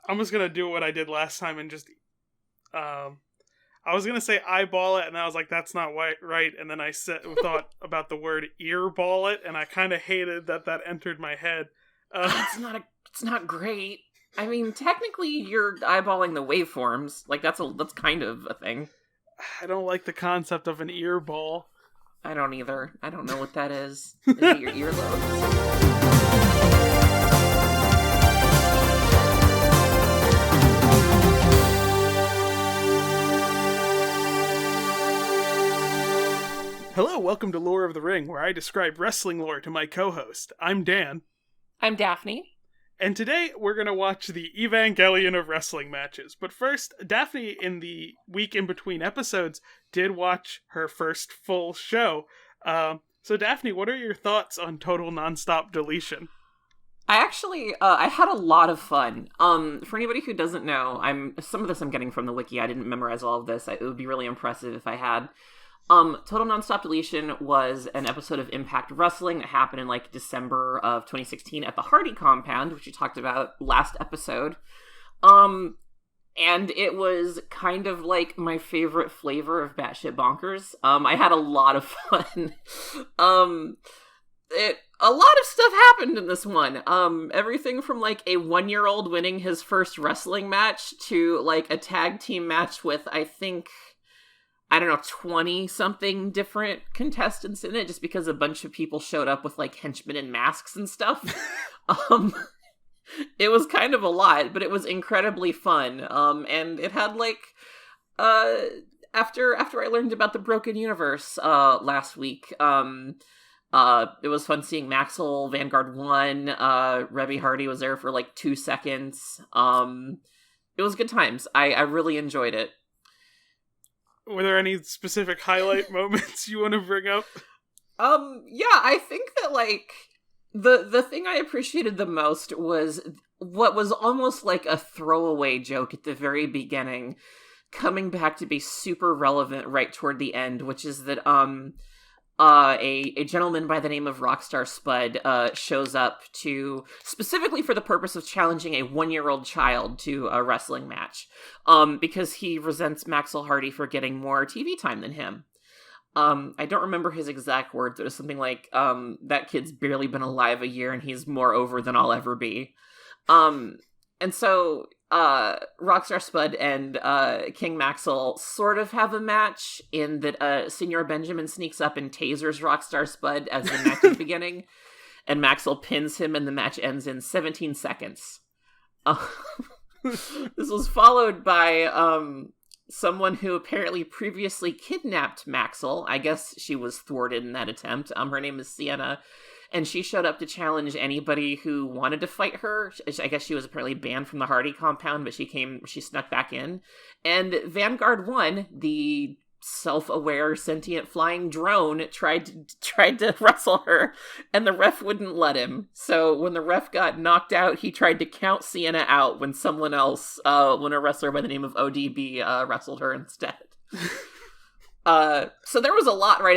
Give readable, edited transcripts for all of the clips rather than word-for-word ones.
I'm just gonna do what I did last time and just, I was gonna say eyeball it, and I was like, that's not right. And then I thought about the word earball it, and I kind of hated that entered my head. It's not great. I mean, technically, you're eyeballing the waveforms. Like that's kind of a thing. I don't like the concept of an earball. I don't either. I don't know what that is. Is it your earlobes? Hello, welcome to Lore of the Ring, where I describe wrestling lore to my co-host. I'm Dan. I'm Daphne. And today, we're going to watch the Evangelion of wrestling matches. But first, Daphne, in the week in between episodes, did watch her first full show. So Daphne, what are your thoughts on Total Nonstop Deletion? I actually, I had a lot of fun. For anybody who doesn't know, some of this I'm getting from the wiki. I didn't memorize all of this. It would be really impressive if I had. Total Nonstop Deletion was an episode of Impact Wrestling that happened in December of 2016 at the Hardy compound, which we talked about last episode. And it was kind of like my favorite flavor of batshit bonkers. I had a lot of fun. A lot of stuff happened in this one. Everything from a 1-year-old winning his first wrestling match to a tag team match with, I think, 20-something different contestants in it, just because a bunch of people showed up with henchmen and masks and stuff. It was kind of a lot, but it was incredibly fun. And it had after I learned about the Broken Universe last week, it was fun seeing Maxwell, Vanguard 1, Reby Hardy was there for 2 seconds. It was good times. I really enjoyed it. Were there any specific highlight moments you want to bring up? Yeah, I think that the thing I appreciated the most was what was almost like a throwaway joke at the very beginning, coming back to be super relevant right toward the end, which is that a gentleman by the name of Rockstar Spud shows up specifically for the purpose of challenging a 1-year-old child to a wrestling match, because he resents Maxwell Hardy for getting more TV time than him. I don't remember his exact words. It was something like, that kid's barely been alive a year and he's more over than I'll ever be. And so Rockstar Spud and King Maxwell sort of have a match in that Senor Benjamin sneaks up and tasers Rockstar Spud as the match is beginning, and Maxwell pins him and the match ends in 17 seconds. This was followed by someone who apparently previously kidnapped Maxwell. I guess she was thwarted in that attempt. Her name is Sienna. And she showed up to challenge anybody who wanted to fight her. I guess she was apparently banned from the Hardy compound, but she snuck back in. And Vanguard 1, the self-aware, sentient flying drone, tried to wrestle her, and the ref wouldn't let him. So when the ref got knocked out, he tried to count Sienna out when someone else, when a wrestler by the name of ODB, wrestled her instead. So there was a lot right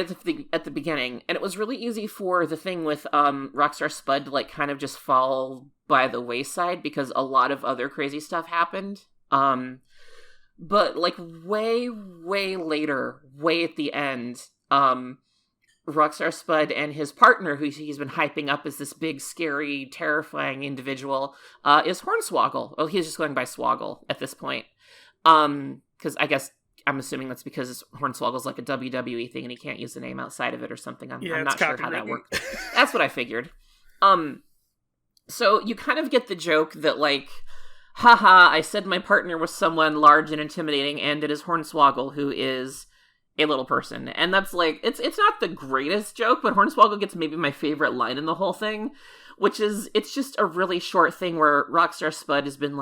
at the beginning, and it was really easy for the thing with Rockstar Spud to kind of just fall by the wayside because a lot of other crazy stuff happened. But way later, way at the end, Rockstar Spud and his partner, who he's been hyping up as this big, scary, terrifying individual, is Hornswoggle. Well, he's just going by Swoggle at this point. Because I guess I'm assuming that's because Hornswoggle's a WWE thing and he can't use the name outside of it or something. I'm not sure how that works. That's what I figured. So you kind of get the joke that haha, I said my partner was someone large and intimidating, and it is Hornswoggle, who is a little person. And that's it's not the greatest joke, but Hornswoggle gets maybe my favorite line in the whole thing, which is, it's just a really short thing where Rockstar Spud has been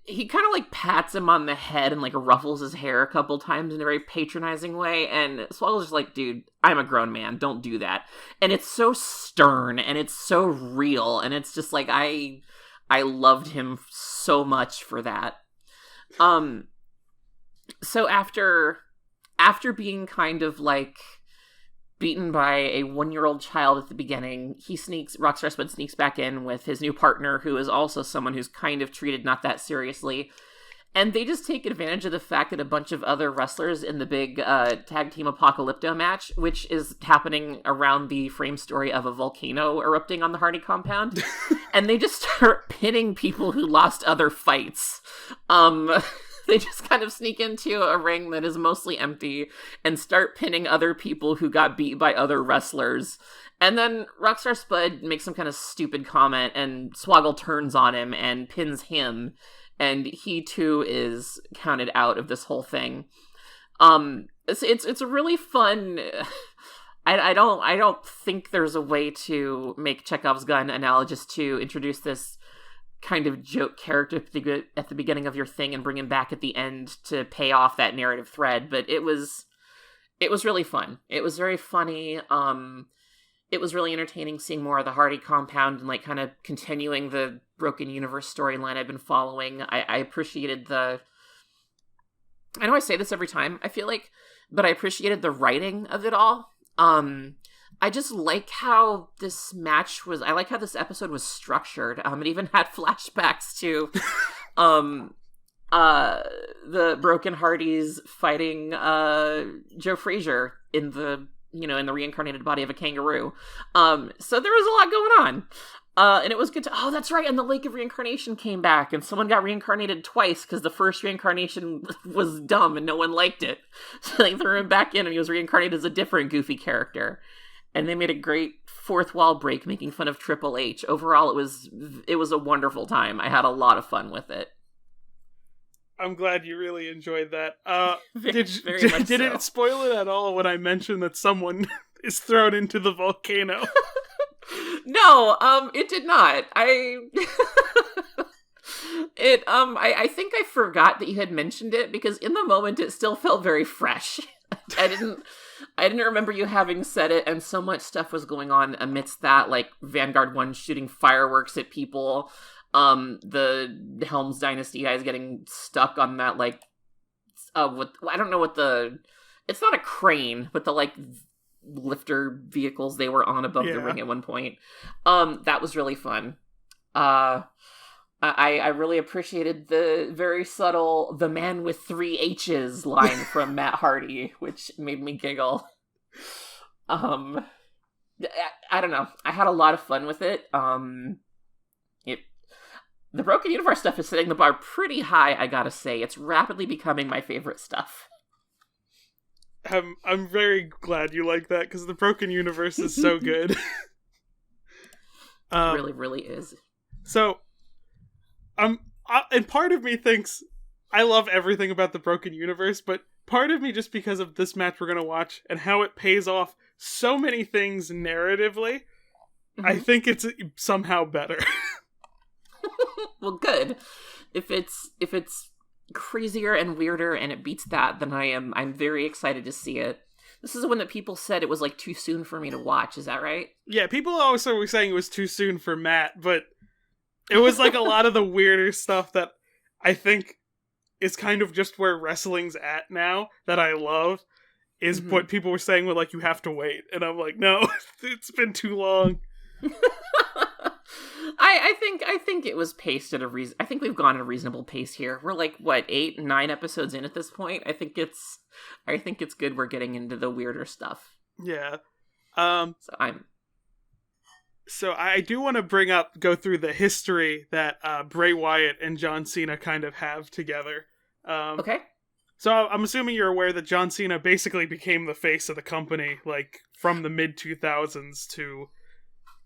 he kind of pats him on the head and ruffles his hair a couple times in a very patronizing way, and Swoggle's just dude, I'm a grown man, don't do that. And it's so stern and it's so real, and it's just I loved him so much for that. So after being kind of beaten by a 1-year-old child at the beginning. Rockstar Spud sneaks back in with his new partner, who is also someone who's kind of treated not that seriously. And they just take advantage of the fact that a bunch of other wrestlers in the big tag team Apocalypto match, which is happening around the frame story of a volcano erupting on the Hardy compound, and they just start pinning people who lost other fights. They just kind of sneak into a ring that is mostly empty and start pinning other people who got beat by other wrestlers. And then Rockstar Spud makes some kind of stupid comment, and Swoggle turns on him and pins him. And he too is counted out of this whole thing. It's a really fun. I don't think there's a way to make Chekhov's gun analogous to introduce this kind of joke character at the beginning of your thing and bring him back at the end to pay off that narrative thread. But it was really fun. It was very funny. It was really entertaining seeing more of the Hardy compound and like kind of continuing the Broken Universe storyline I've been following. I appreciated I know I say this every time, I feel like, but I appreciated the writing of it all. I just like how this episode was structured. It even had flashbacks to the Broken Hardys fighting Joe Frazier in the reincarnated body of a kangaroo. So there was a lot going on. And it was good oh, that's right, and the Lake of Reincarnation came back, and someone got reincarnated twice, because the first reincarnation was dumb and no one liked it. So they threw him back in, and he was reincarnated as a different goofy character. And they made a great fourth wall break, making fun of Triple H. Overall, it was a wonderful time. I had a lot of fun with it. I'm glad you really enjoyed that. Very did it spoil it at all when I mentioned that someone is thrown into the volcano? No, it did not. I think I forgot that you had mentioned it, because in the moment it still felt very fresh. I didn't remember you having said it, and so much stuff was going on amidst that, like Vanguard 1 shooting fireworks at people, the Helms Dynasty guys getting stuck on that, like, I don't know what it's not a crane, but the, like, lifter vehicles they were on above the ring at one point. That was really fun. I really appreciated the very subtle "the man with 3 H's" line from Matt Hardy, which made me giggle. I don't know. I had a lot of fun with it. The Broken Universe stuff is setting the bar pretty high, I gotta say. It's rapidly becoming my favorite stuff. I'm very glad you like that, because the Broken Universe is so good. It really, really is. So, and part of me thinks I love everything about the Broken Universe, but part of me, just because of this match we're going to watch and how it pays off so many things narratively, I think it's somehow better. Well, good. If it's crazier and weirder and it beats that, then I'm very excited to see it. This is the one that people said it was like too soon for me to watch, is that right? Yeah, people also were saying it was too soon for Matt, but it was like a lot of the weirder stuff that I think is kind of just where wrestling's at now, that I love, is what people were saying with, like, you have to wait. And I'm like, no, it's been too long. I think it was paced at I think we've gone at a reasonable pace here. We're like, what, 8, 9 episodes in at this point? I think it's good we're getting into the weirder stuff. Yeah. So I do want to go through the history that Bray Wyatt and John Cena kind of have together. Okay. So I'm assuming you're aware that John Cena basically became the face of the company, like, from the mid-2000s to...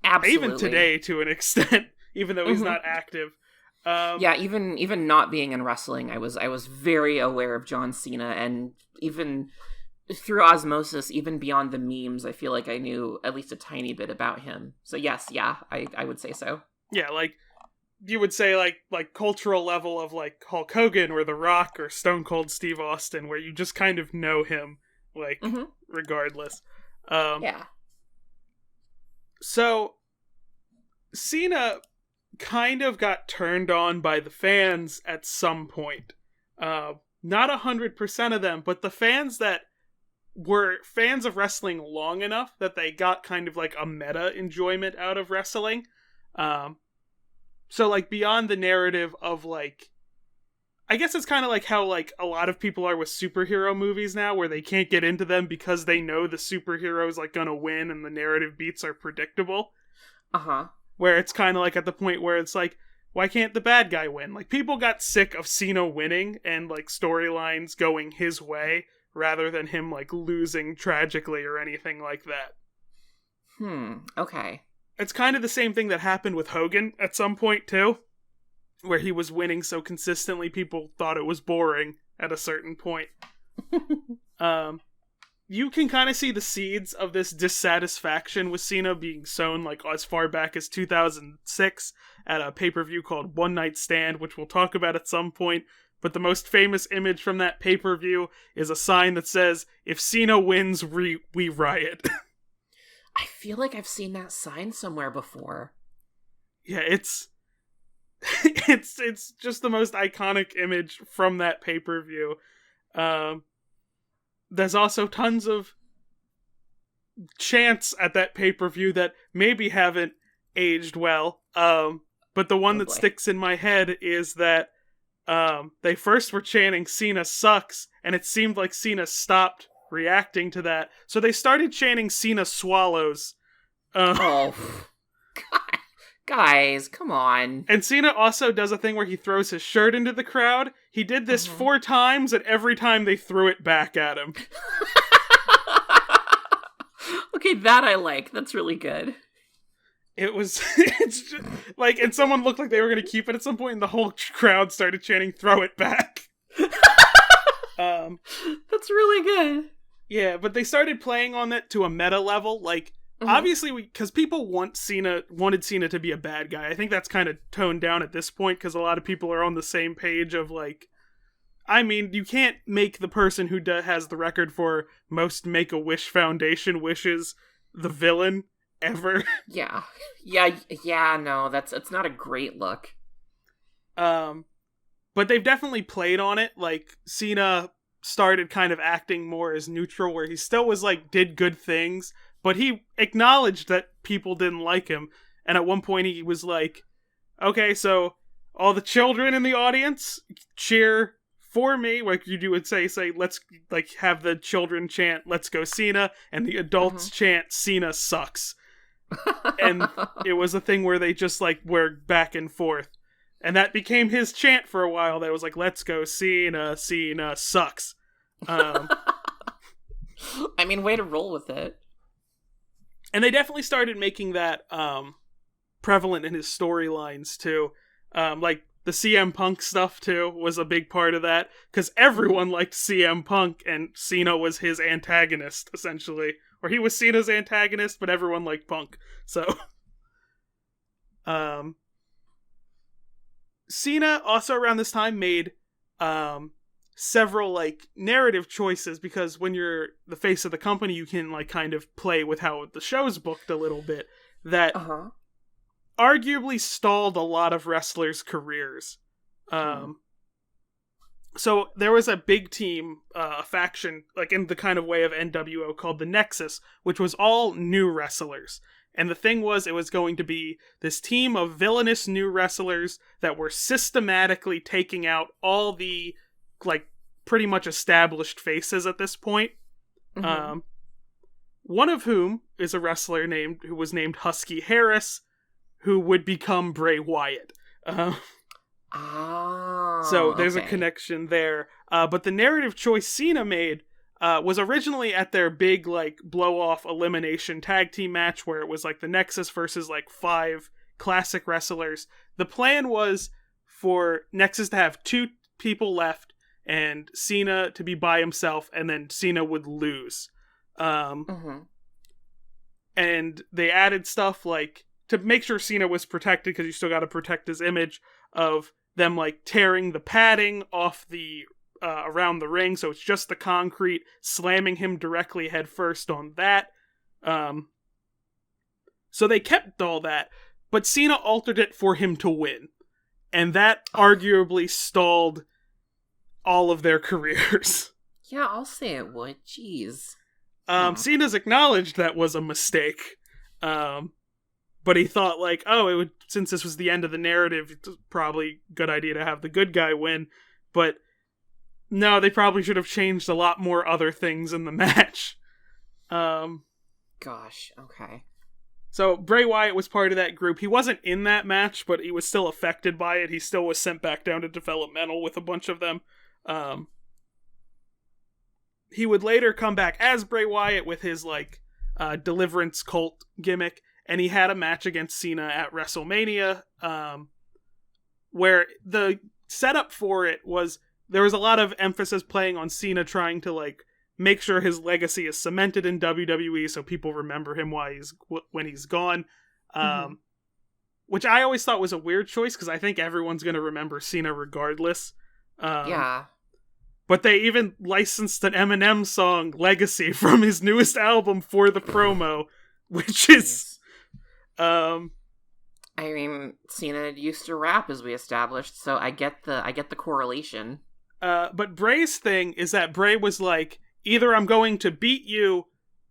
Absolutely. Even today, to an extent, even though he's not active. Yeah, even not being in wrestling, I was very aware of John Cena, and even through osmosis, even beyond the memes, I feel like I knew at least a tiny bit about him. So yes, I would say so. Yeah, like, you would say, like cultural level of, like, Hulk Hogan or The Rock or Stone Cold Steve Austin, where you just kind of know him, like, regardless. Yeah. So, Cena kind of got turned on by the fans at some point. Not 100% of them, but the fans that were fans of wrestling long enough that they got kind of like a meta enjoyment out of wrestling. So like beyond the narrative of like, I guess it's kind of like how like a lot of people are with superhero movies now, where they can't get into them because they know the superhero's like gonna win and the narrative beats are predictable. Uh-huh. Where it's kind of like at the point where it's like, why can't the bad guy win? Like, people got sick of Cena winning and like storylines going his way rather than him like losing tragically or anything like that. Okay. It's kind of the same thing that happened with Hogan at some point too, where he was winning so consistently people thought it was boring at a certain point. You can kind of see the seeds of this dissatisfaction with Cena being sown like as far back as 2006 at a pay-per-view called One Night Stand, which we'll talk about at some point. But the most famous image from that pay-per-view is a sign that says, "If Cena wins, we riot." I feel like I've seen that sign somewhere before. Yeah, it's it's just the most iconic image from that pay-per-view. There's also tons of chants at that pay-per-view that maybe haven't aged well. But the one that sticks in my head is that they first were chanting "Cena sucks," and it seemed like Cena stopped reacting to that. So they started chanting "Cena swallows." God. Guys, come on. And Cena also does a thing where he throws his shirt into the crowd. He did this 4 times, and every time they threw it back at him. Okay, that I like. That's really good. It's just, like, and someone looked like they were going to keep it at some point, and the whole crowd started chanting, "Throw it back." That's really good. Yeah, but they started playing on it to a meta level, like, obviously, because people wanted Cena to be a bad guy. I think that's kind of toned down at this point, because a lot of people are on the same page of, like, I mean, you can't make the person who has the record for most Make-A-Wish Foundation wishes the villain ever. Yeah, no, it's not a great look. But they've definitely played on it. Like, Cena started kind of acting more as neutral, where he still was like, did good things, but he acknowledged that people didn't like him. And at one point he was like, okay, so all the children in the audience cheer for me, like you would say, let's like have the children chant, "Let's go Cena," and the adults chant, "Cena sucks." And it was a thing where they just like were back and forth. And that became his chant for a while. That was like, "Let's go Cena, Cena sucks." I mean, way to roll with it. And they definitely started making that prevalent in his storylines too. Like the CM Punk stuff too was a big part of that, because everyone liked CM Punk and Cena was his antagonist, essentially. Or he was Cena's antagonist, but everyone liked Punk. So Cena also around this time made several like narrative choices, because when you're the face of the company, you can like kind of play with how the show's booked a little bit, that arguably stalled a lot of wrestlers' careers. So there was a big team, faction, like in the kind of way of NWO, called the Nexus, which was all new wrestlers. And the thing was, it was going to be this team of villainous new wrestlers that were systematically taking out all the, like, pretty much established faces at this point. One of whom is a wrestler who was named Husky Harris, who would become Bray Wyatt. So there's a connection there. But the narrative choice Cena made was originally at their big, like, blow-off elimination tag team match, where it was, like, the Nexus versus, like, 5 classic wrestlers. The plan was for Nexus to have 2 people left, and Cena to be by himself, and then Cena would lose. And they added stuff, like, to make sure Cena was protected, because you still got to protect his image, of them, like, tearing the padding off the around the ring, so it's just the concrete, slamming him directly head first on that. So they kept all that, but Cena altered it for him to win, and that arguably stalled all of their careers. Yeah, I'll say it would. Jeez. Cena's acknowledged that was a mistake. But he thought, like, oh, it would, since this was the end of the narrative, it's probably a good idea to have the good guy win. But no, they probably should have changed a lot more other things in the match. Gosh, okay. So Bray Wyatt was part of that group. He wasn't in that match, but he was still affected by it. He still was sent back down to developmental with a bunch of them. He would later come back as Bray Wyatt with his, like, deliverance cult gimmick, and he had a match against Cena at WrestleMania, where the setup for it was, there was a lot of emphasis playing on Cena trying to, like, make sure his legacy is cemented in WWE so people remember him when he's gone. Which I always thought was a weird choice, because I think everyone's going to remember Cena regardless. Yeah. But they even licensed an Eminem song, Legacy, from his newest album for the promo, which is... I mean, Cena used to rap, as we established, so I get the correlation. But Bray's thing is that Bray was like, either I'm going to beat you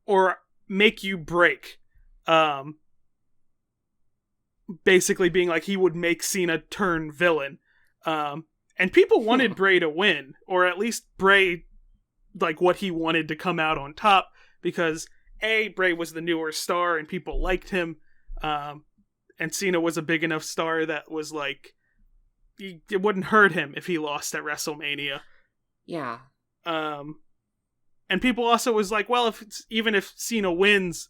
or make you break. Basically being like, he would make Cena turn villain. And people wanted Bray to win, or at least Bray, like, what he wanted to come out on top, because A, Bray was the newer star and people liked him, and Cena was a big enough star that was like, it wouldn't hurt him if he lost at WrestleMania. Yeah. And people also was like, well, even if Cena wins,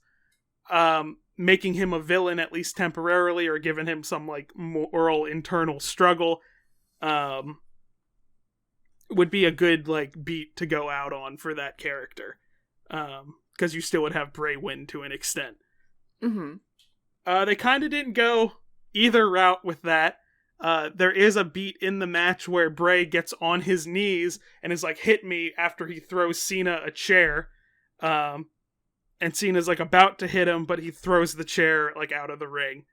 making him a villain at least temporarily, or giving him some, like, moral internal struggle, would be a good, like, beat to go out on for that character. Because you still would have Bray win to an extent. They kind of didn't go either route with that. There is a beat in the match where Bray gets on his knees and is like, hit me, after he throws Cena a chair. And Cena's, like, about to hit him, but he throws the chair, like, out of the ring.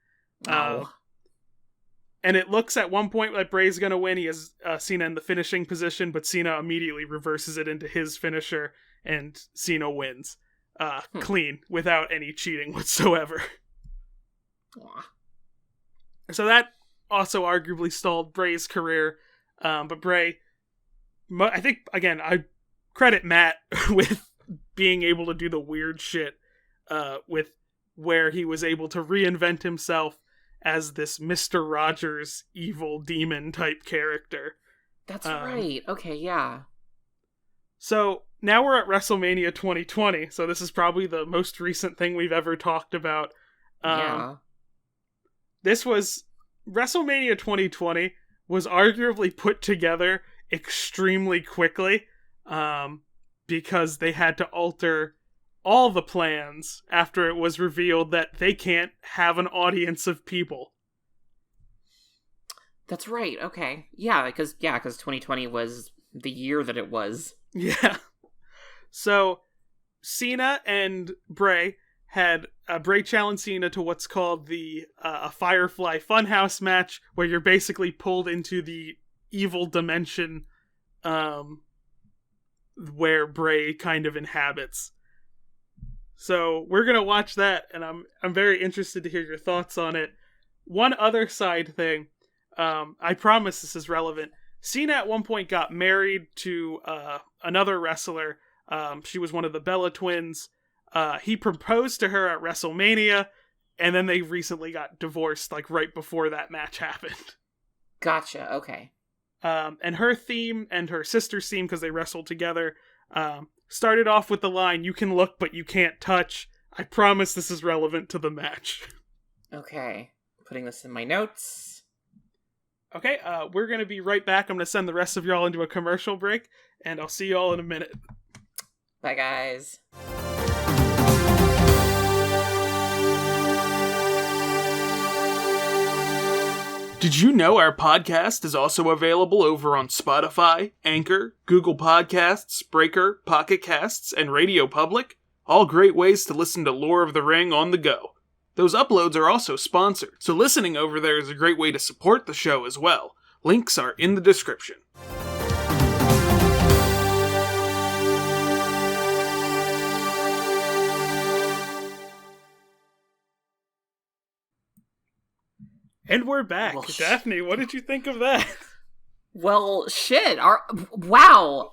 And it looks at one point like Bray's gonna win. He has Cena in the finishing position, but Cena immediately reverses it into his finisher, and Cena wins. Clean, without any cheating whatsoever. So that also arguably stalled Bray's career. But Bray, I think, again, I credit Matt with being able to do the weird shit with where he was able to reinvent himself as this Mr. Rogers evil demon type character. That's right. Okay, yeah. So now we're at WrestleMania 2020, so this is probably the most recent thing we've ever talked about. Yeah. This was... WrestleMania 2020 was arguably put together extremely quickly, because they had to alter all the plans after it was revealed that they can't have an audience of people. That's right. Okay. Yeah, because 2020 was the year that it was. Yeah. So Cena and Bray had Bray challenge Cena to what's called the a Firefly Funhouse match, where you're basically pulled into the evil dimension where Bray kind of inhabits. So we're gonna watch that, and I'm very interested to hear your thoughts on it. One other side thing, I promise this is relevant. Cena at one point got married to another wrestler. She was one of the Bella twins. He proposed to her at WrestleMania, and then they recently got divorced, like, right before that match happened. Gotcha, okay. And her theme and her sister's theme, because they wrestled together, started off with the line, "You can look, but you can't touch." I promise this is relevant to the match. Okay. Putting this in my notes. Okay, we're going to be right back. I'm going to send the rest of y'all into a commercial break, and I'll see y'all in a minute. Bye, guys. Did you know our podcast is also available over on Spotify, Anchor, Google Podcasts, Breaker, Pocket Casts, and Radio Public? All great ways to listen to Lore of the Ring on the go. Those uploads are also sponsored, so listening over there is a great way to support the show as well. Links are in the description. And we're back. Well, Daphne, what did you think of that? Well, shit. Wow.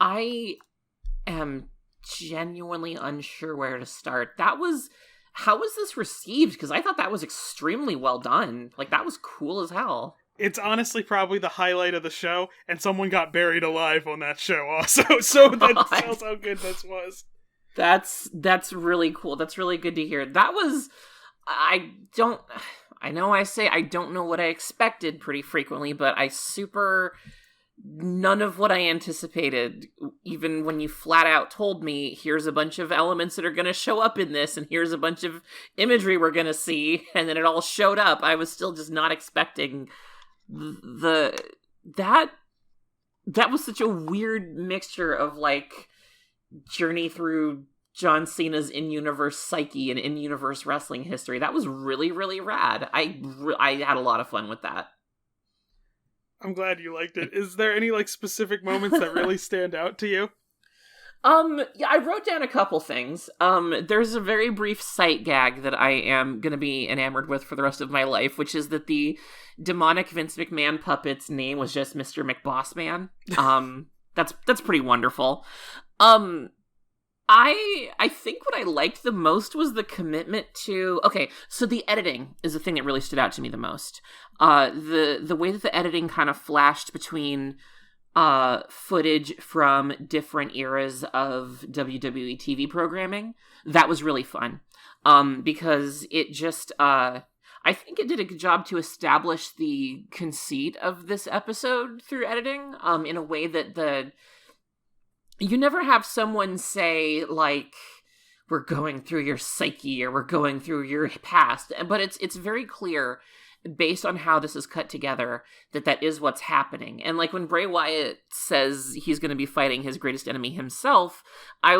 I am genuinely unsure where to start. How was this received? Because I thought that was extremely well done. Like, that was cool as hell. It's honestly probably the highlight of the show, and someone got buried alive on that show also, so that tells how good this was. That's really cool. That's really good to hear. That was, I know I say I don't know what I expected pretty frequently, but none of what I anticipated, even when you flat out told me, here's a bunch of elements that are going to show up in this, and here's a bunch of imagery we're going to see, and then it all showed up. I was still just not expecting that was such a weird mixture of, like, journey through John Cena's in-universe psyche and in-universe wrestling history. That was really, really rad. I had a lot of fun with that. I'm glad you liked it. Is there any, like, specific moments that really stand out to you? Yeah, I wrote down a couple things. There's a very brief sight gag that I am gonna be enamored with for the rest of my life, which is that the demonic Vince McMahon puppet's name was just Mr. McBossman. That's pretty wonderful. I think what I liked the most was the commitment to... Okay, so the editing is the thing that really stood out to me the most. The way that the editing kind of flashed between footage from different eras of WWE TV programming, that was really fun. Because it just... I think it did a good job to establish the conceit of this episode through editing, in a way that you never have someone say, like, we're going through your psyche or we're going through your past. But it's very clear, based on how this is cut together, that is what's happening. And, like, when Bray Wyatt says he's going to be fighting his greatest enemy himself, I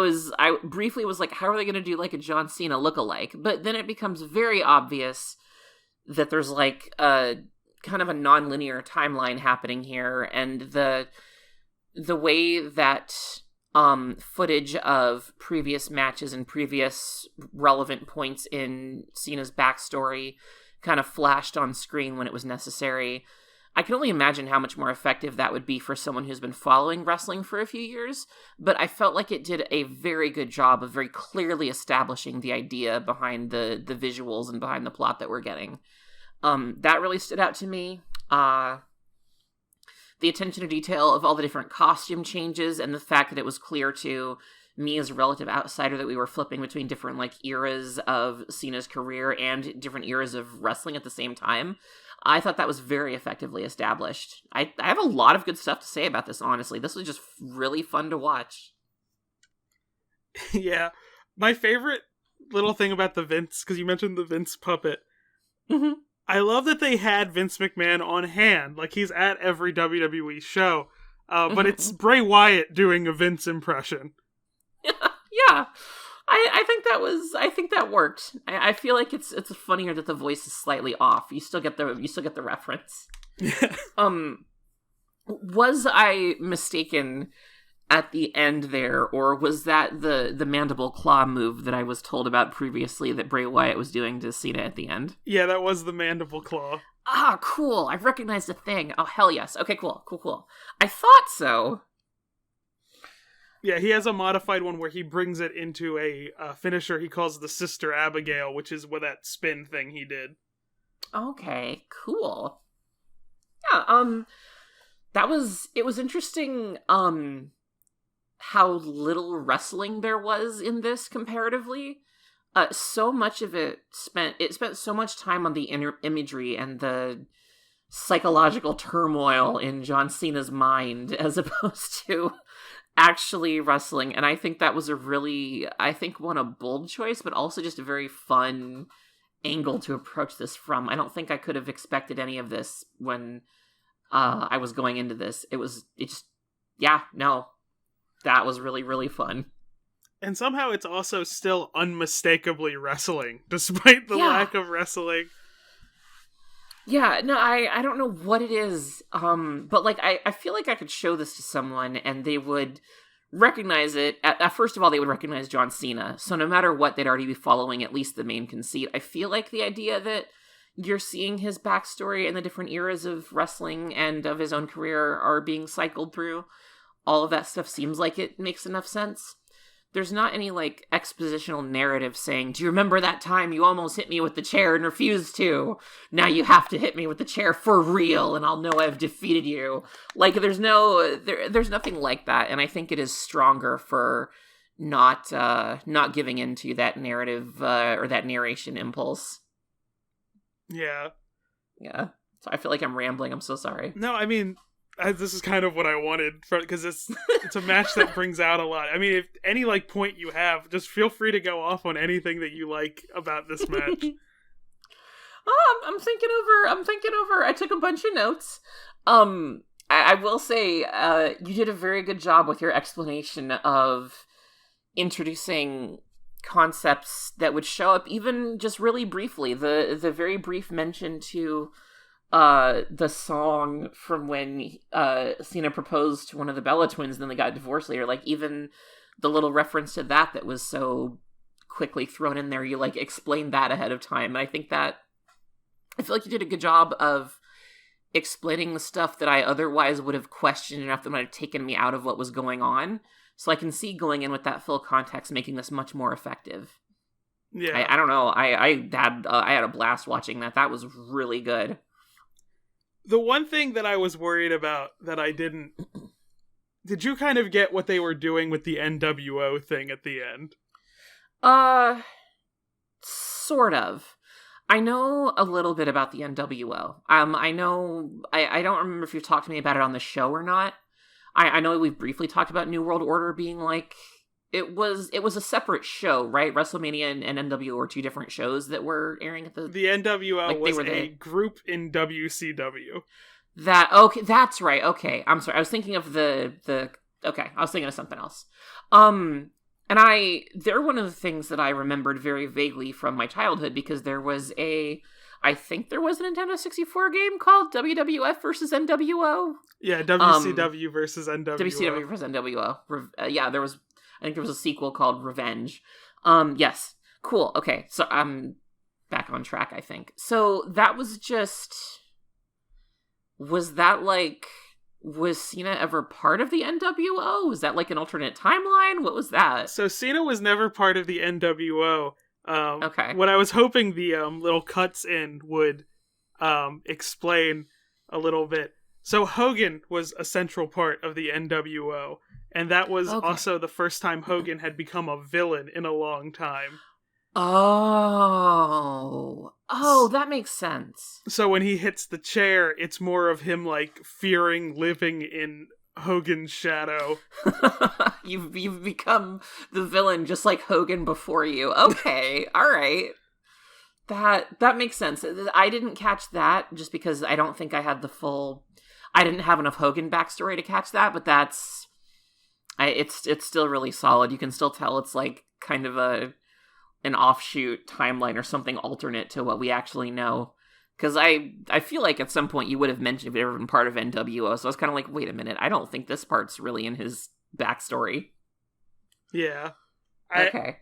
briefly was like, how are they going to do, like, a John Cena lookalike? But then it becomes very obvious that there's, like, a kind of a non-linear timeline happening here. And the way that footage of previous matches and previous relevant points in Cena's backstory kind of flashed on screen when it was necessary. I can only imagine how much more effective that would be for someone who's been following wrestling for a few years, but I felt like it did a very good job of very clearly establishing the idea behind the visuals and behind the plot that we're getting. That really stood out to me. The attention to detail of all the different costume changes and the fact that it was clear to me as a relative outsider that we were flipping between different, like, eras of Cena's career and different eras of wrestling at the same time. I thought that was very effectively established. I have a lot of good stuff to say about this, honestly. This was just really fun to watch. Yeah. My favorite little thing about the Vince, because you mentioned the Vince puppet. Mm-hmm. I love that they had Vince McMahon on hand. Like, he's at every WWE show. But it's Bray Wyatt doing a Vince impression. Yeah. I think that worked. I feel like it's funnier that the voice is slightly off. You still get the reference. Yeah. Was I mistaken at the end there, or was that the mandible claw move that I was told about previously that Bray Wyatt was doing to Cena at the end? Yeah, that was the mandible claw. Ah, cool. I recognized the thing. Oh, hell yes. Okay, cool. I thought so. Yeah, he has a modified one where he brings it into a finisher he calls the Sister Abigail, which is with that spin thing he did. Okay, cool. Yeah, it was interesting, how little wrestling there was in this comparatively. So much of it spent so much time on the imagery and the psychological turmoil in John Cena's mind as opposed to actually wrestling. And I think that was a bold choice, but also just a very fun angle to approach this from. I don't think I could have expected any of this when I was going into this. That was really, really fun. And somehow it's also still unmistakably wrestling, despite the lack of wrestling. Yeah, no, I don't know what it is, but, like, I feel like I could show this to someone and they would recognize it. First of all, they would recognize John Cena. So no matter what, they'd already be following at least the main conceit. I feel like the idea that you're seeing his backstory and the different eras of wrestling and of his own career are being cycled through, all of that stuff seems like it makes enough sense. There's not any, like, expositional narrative saying, do you remember that time you almost hit me with the chair and refused to? Now you have to hit me with the chair for real, and I'll know I've defeated you. Like, there's nothing like that, and I think it is stronger for not giving into that narrative, or that narration impulse. Yeah. Yeah. So I feel like I'm rambling, I'm so sorry. No, I mean, this is kind of what I wanted, because it's a match that brings out a lot. I mean, if any like point you have, just feel free to go off on anything that you like about this match. I'm thinking over. I took a bunch of notes. I will say, you did a very good job with your explanation of introducing concepts that would show up even just really briefly. The very brief mention to the song from when Cena proposed to one of the Bella twins and then they got divorced later, like even the little reference to that was so quickly thrown in there, you like explained that ahead of time. And I feel like you did a good job of explaining the stuff that I otherwise would have questioned enough that might have taken me out of what was going on. So I can see going in with that full context making this much more effective. Yeah, I don't know. I had a blast watching that. That was really good. The one thing that I was worried about that I didn't... Did you kind of get what they were doing with the NWO thing at the end? Sort of. I know a little bit about the NWO. I know... I don't remember if you've talked to me about it on the show or not. I know we've briefly talked about New World Order being like... It was a separate show, right? WrestleMania and NWO were two different shows that were airing at the... The NWO like was a group in WCW. Okay, that's right. Okay, I'm sorry. I was thinking of the... Okay, I was thinking of something else. And they're one of the things that I remembered very vaguely from my childhood because I think there was a Nintendo 64 game called WWF versus NWO. Yeah, WCW versus NWO. WCW versus NWO. Yeah, there was... I think there was a sequel called Revenge. Yes. Cool. Okay. So I'm back on track, I think. So that was just... Was Cena ever part of the NWO? Was that like an alternate timeline? What was that? So Cena was never part of the NWO. Okay. What I was hoping the little cuts in would explain a little bit. So Hogan was a central part of the NWO. And that was also the first time Hogan had become a villain in a long time. Oh, that makes sense. So when he hits the chair, it's more of him, like, fearing living in Hogan's shadow. You've become the villain just like Hogan before you. Okay, all right. That makes sense. I didn't catch that just because I don't think I had I didn't have enough Hogan backstory to catch that, but it's still really solid. You can still tell it's like kind of an offshoot timeline or something alternate to what we actually know. Because I feel like at some point you would have mentioned if it ever been part of NWO. So I was kind of like, wait a minute, I don't think this part's really in his backstory. Yeah. Okay.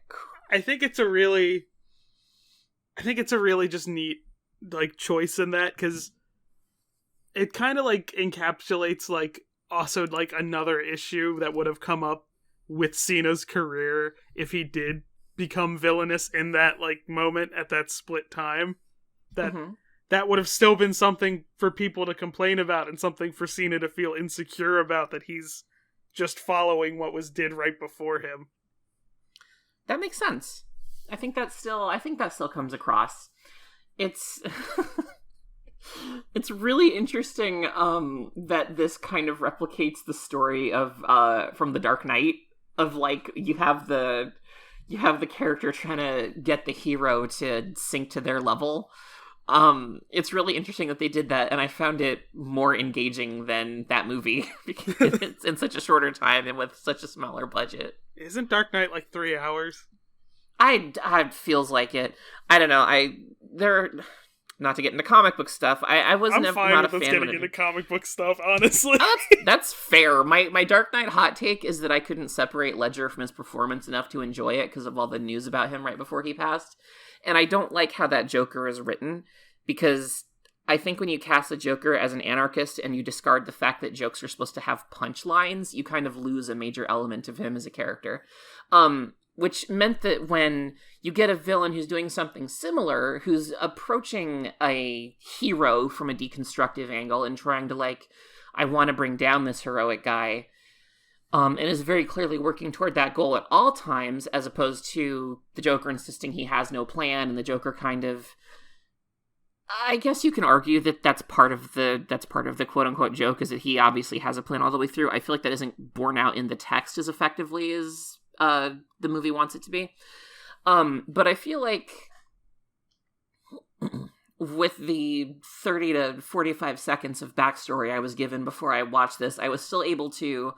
I think it's a really just neat like choice in that because it kind of like encapsulates like also like another issue that would have come up with Cena's career if he did become villainous in that like moment at that split time. That would have still been something for people to complain about and something for Cena to feel insecure about, that he's just following what was did right before him. That makes sense. I think that still comes across. It's it's really interesting that this kind of replicates the story of from The Dark Knight, of like you have the character trying to get the hero to sink to their level. It's really interesting that they did that, and I found it more engaging than that movie because it's in such a shorter time and with such a smaller budget. Isn't Dark Knight like 3 hours? I feels like it. I don't know. not to get into comic book stuff, I was I'm never fine not with a us fan getting of it. into comic book stuff, honestly. That's fair. My Dark Knight hot take is that I couldn't separate Ledger from his performance enough to enjoy it because of all the news about him right before he passed. And I don't like how that Joker is written, because I think when you cast the Joker as an anarchist and you discard the fact that jokes are supposed to have punchlines, you kind of lose a major element of him as a character. Which meant that when you get a villain who's doing something similar, who's approaching a hero from a deconstructive angle and trying to, like, I want to bring down this heroic guy, and is very clearly working toward that goal at all times, as opposed to the Joker insisting he has no plan, and the Joker kind of... I guess you can argue that that's part of the quote-unquote joke, is that he obviously has a plan all the way through. I feel like that isn't borne out in the text as effectively as the movie wants it to be. But I feel like with the 30 to 45 seconds of backstory I was given before I watched this, I was still able to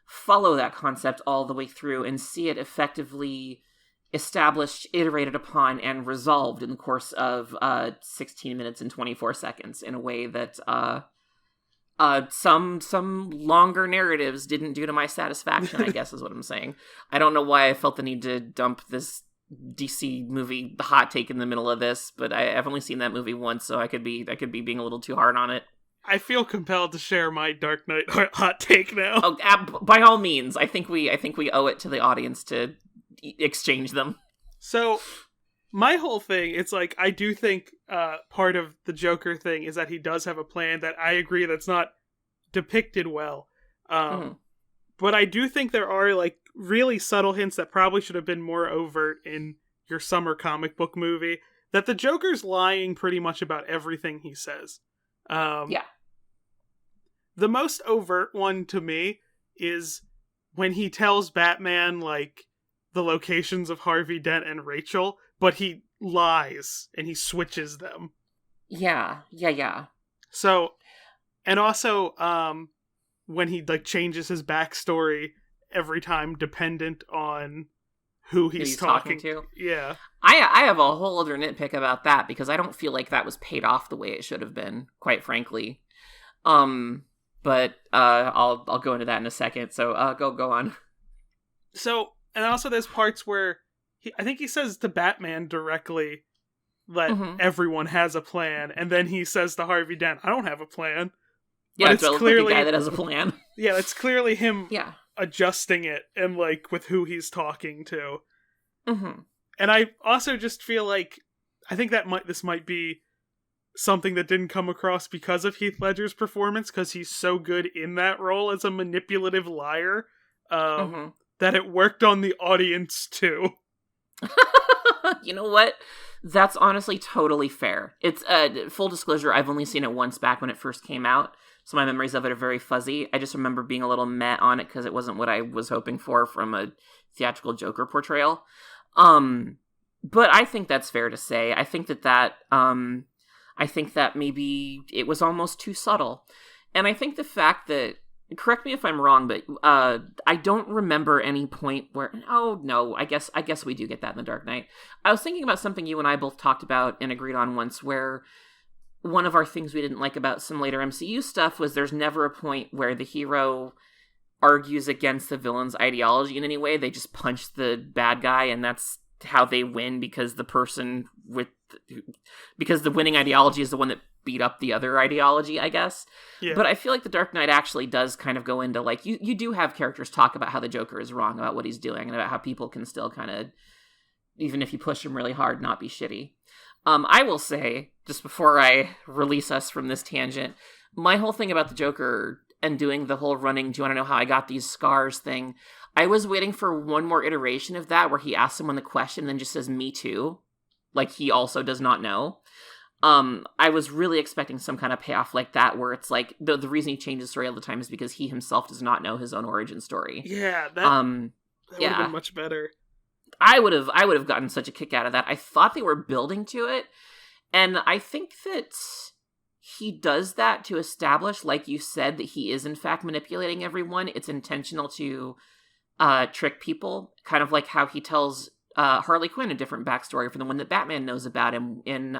follow that concept all the way through and see it effectively established, iterated upon, and resolved in the course of 16 minutes and 24 seconds in a way that some longer narratives didn't do to my satisfaction, I guess is what I'm saying. I don't know why I felt the need to dump this DC movie hot take in the middle of this, but I've only seen that movie once, so I could be being a little too hard on it. I feel compelled to share my Dark Knight hot take now. Oh, by all means, I think we owe it to the audience to exchange them. So, my whole thing, it's like, I do think part of the Joker thing is that he does have a plan that I agree that's not depicted well. But I do think there are, like, really subtle hints that probably should have been more overt in your summer comic book movie, that the Joker's lying pretty much about everything he says. Yeah. The most overt one to me is when he tells Batman, like, the locations of Harvey Dent and Rachel, but he lies and he switches them. Yeah. So, and also, when he, like, changes his backstory every time dependent on who he's talking to. Yeah. I have a whole other nitpick about that, because I don't feel like that was paid off the way it should have been, quite frankly. But I'll go into that in a second. So go on. So, and also there's parts where I think he says to Batman directly that everyone has a plan, and then he says to Harvey Dent, I don't have a plan. Yeah, but it's clearly like a guy that has a plan. Yeah, it's clearly him adjusting it and, like, with who he's talking to. And I also just feel like, I think that this might be something that didn't come across because of Heath Ledger's performance, because he's so good in that role as a manipulative liar, that it worked on the audience too. You know what? That's honestly totally fair. It's full disclosure, I've only seen it once back when it first came out, so my memories of it are very fuzzy. I just remember being a little meh on it because it wasn't what I was hoping for from a theatrical Joker portrayal. But I think that's fair to say. I think that maybe it was almost too subtle. And I think the fact that, correct me if I'm wrong, but I don't remember any point where, oh no, I guess we do get that in The Dark Knight. I was thinking about something you and I both talked about and agreed on once, where one of our things we didn't like about some later MCU stuff was there's never a point where the hero argues against the villain's ideology in any way. They just punch the bad guy, and that's how they win, because the winning ideology is the one that beat up the other ideology, I guess. Yeah. But I feel like The Dark Knight actually does kind of go into, like, you do have characters talk about how the Joker is wrong about what he's doing, and about how people can still kind of, even if you push him really hard, not be shitty. I will say, just before I release us from this tangent, my whole thing about the Joker and doing the whole running, do you want to know how I got these scars thing, I was waiting for one more iteration of that, where he asks someone the question and then just says, me too. Like, he also does not know. I was really expecting some kind of payoff like that, where it's like, the reason he changes story all the time is because he himself does not know his own origin story. Yeah, that would have been much better. I would have gotten such a kick out of that. I thought they were building to it, and I think that he does that to establish, like you said, that he is in fact manipulating everyone. It's intentional to trick people, kind of like how he tells Harley Quinn a different backstory from the one that Batman knows about him in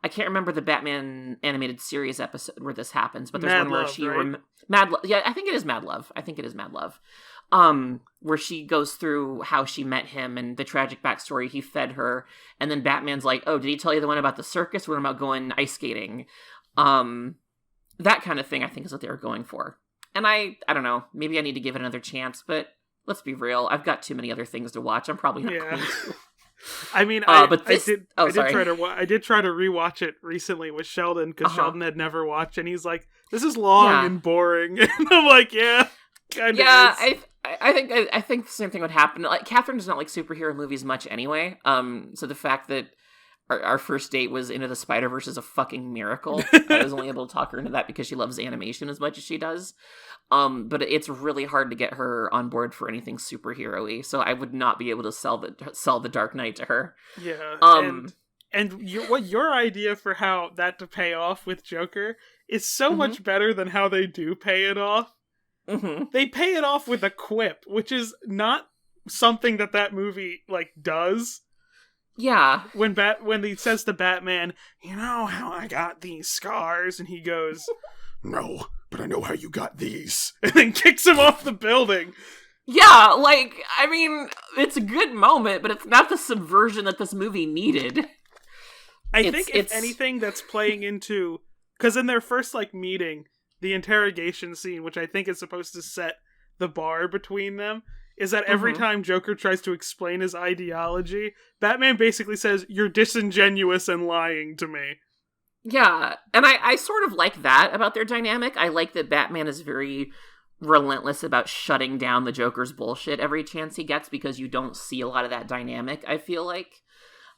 I can't remember the Batman animated series episode where this happens, but there's Mad one where Love, she right? Mad Love. Yeah, I think it is Mad Love. Where she goes through how she met him and the tragic backstory. He fed her, and then Batman's like, "Oh, did he tell you the one about the circus? What about going ice skating?" That kind of thing. I think is what they were going for. And I don't know. Maybe I need to give it another chance, but let's be real. I've got too many other things to watch. I'm probably not going to. I mean, I did try to rewatch it recently with Sheldon because Sheldon had never watched, and he's like, "This is long and boring," and I'm like, "Yeah, kind of." Yeah, I think the same thing would happen. Like, Catherine does not like superhero movies much anyway. So the fact that our first date was Into the Spider-Verse is a fucking miracle. I was only able to talk her into that because she loves animation as much as she does. But it's really hard to get her on board for anything superhero-y, so I would not be able to sell the Dark Knight to her. Yeah, and your idea for how that to pay off with Joker is so much better than how they do pay it off. Mm-hmm. They pay it off with a quip, which is not something that movie like does. Yeah. When he says to Batman, "You know how I got these scars?" and he goes, "No, but I know how you got these," and then kicks him off the building. Yeah, like, I mean, it's a good moment, but it's not the subversion that this movie needed. I think if anything that's playing into, because in their first like meeting, the interrogation scene, which I think is supposed to set the bar between them, is that every time Joker tries to explain his ideology, Batman basically says, "You're disingenuous and lying to me." Yeah, and I sort of like that about their dynamic. I like that Batman is very relentless about shutting down the Joker's bullshit every chance he gets, because you don't see a lot of that dynamic, I feel like.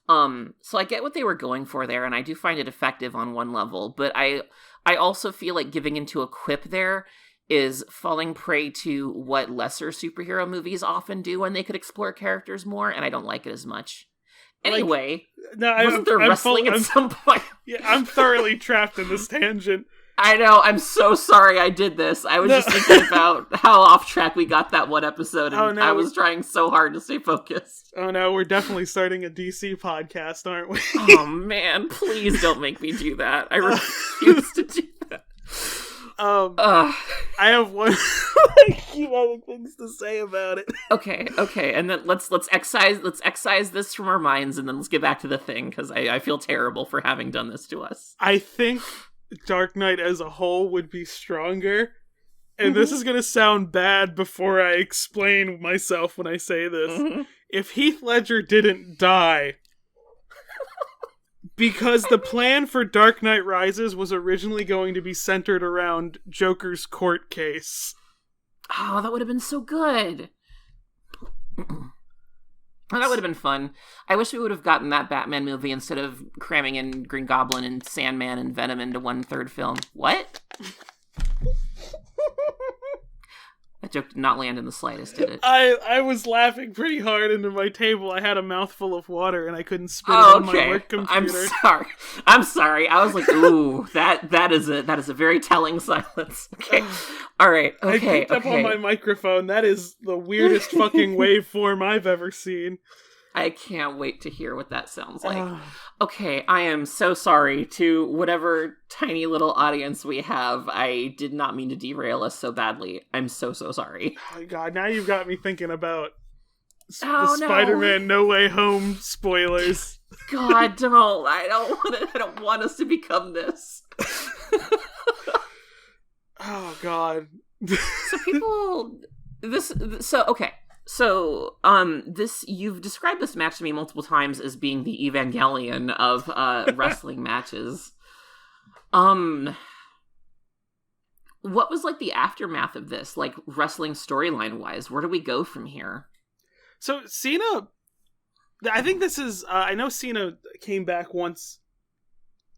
So I get what they were going for there, and I do find it effective on one level, but I also feel like giving into a quip there is falling prey to what lesser superhero movies often do when they could explore characters more, and I don't like it as much. Anyway, wasn't there wrestling at some point? Yeah, I'm thoroughly trapped in this tangent. I know, I'm so sorry I did this. I was just thinking about how off track we got that one episode, and I was trying so hard to stay focused. Oh no, we're definitely starting a DC podcast, aren't we? Oh man, please don't make me do that. I refuse to do that. I have one few other things to say about it. Okay, and then let's excise this from our minds, and then let's get back to the thing, because I feel terrible for having done this to us. I think Dark Knight as a whole would be stronger, and this is gonna sound bad before I explain myself when I say this. If Heath Ledger didn't die, because the plan for Dark Knight Rises was originally going to be centered around Joker's court case. Oh, that would have been so good. That would have been fun. I wish we would have gotten that Batman movie instead of cramming in Green Goblin and Sandman and Venom into one third film. What? That joke did not land in the slightest, did it? I was laughing pretty hard into my table. I had a mouthful of water and I couldn't spit it on my work computer. I'm sorry. I was like, ooh, that is a very telling silence. Okay. All right. Okay. I picked up on my microphone. That is the weirdest fucking waveform I've ever seen. I can't wait to hear what that sounds like. Okay, I am so sorry to whatever tiny little audience we have. I did not mean to derail us so badly. I'm so sorry. Oh my god, now you've got me thinking about the Spider-Man No Way Home spoilers. God, don't. I don't want us to become this. Oh god. You've described this match to me multiple times as being the Evangelion of wrestling matches. What was like the aftermath of this, like wrestling storyline wise? Where do we go from here? So Cena, I think this is, I know Cena came back once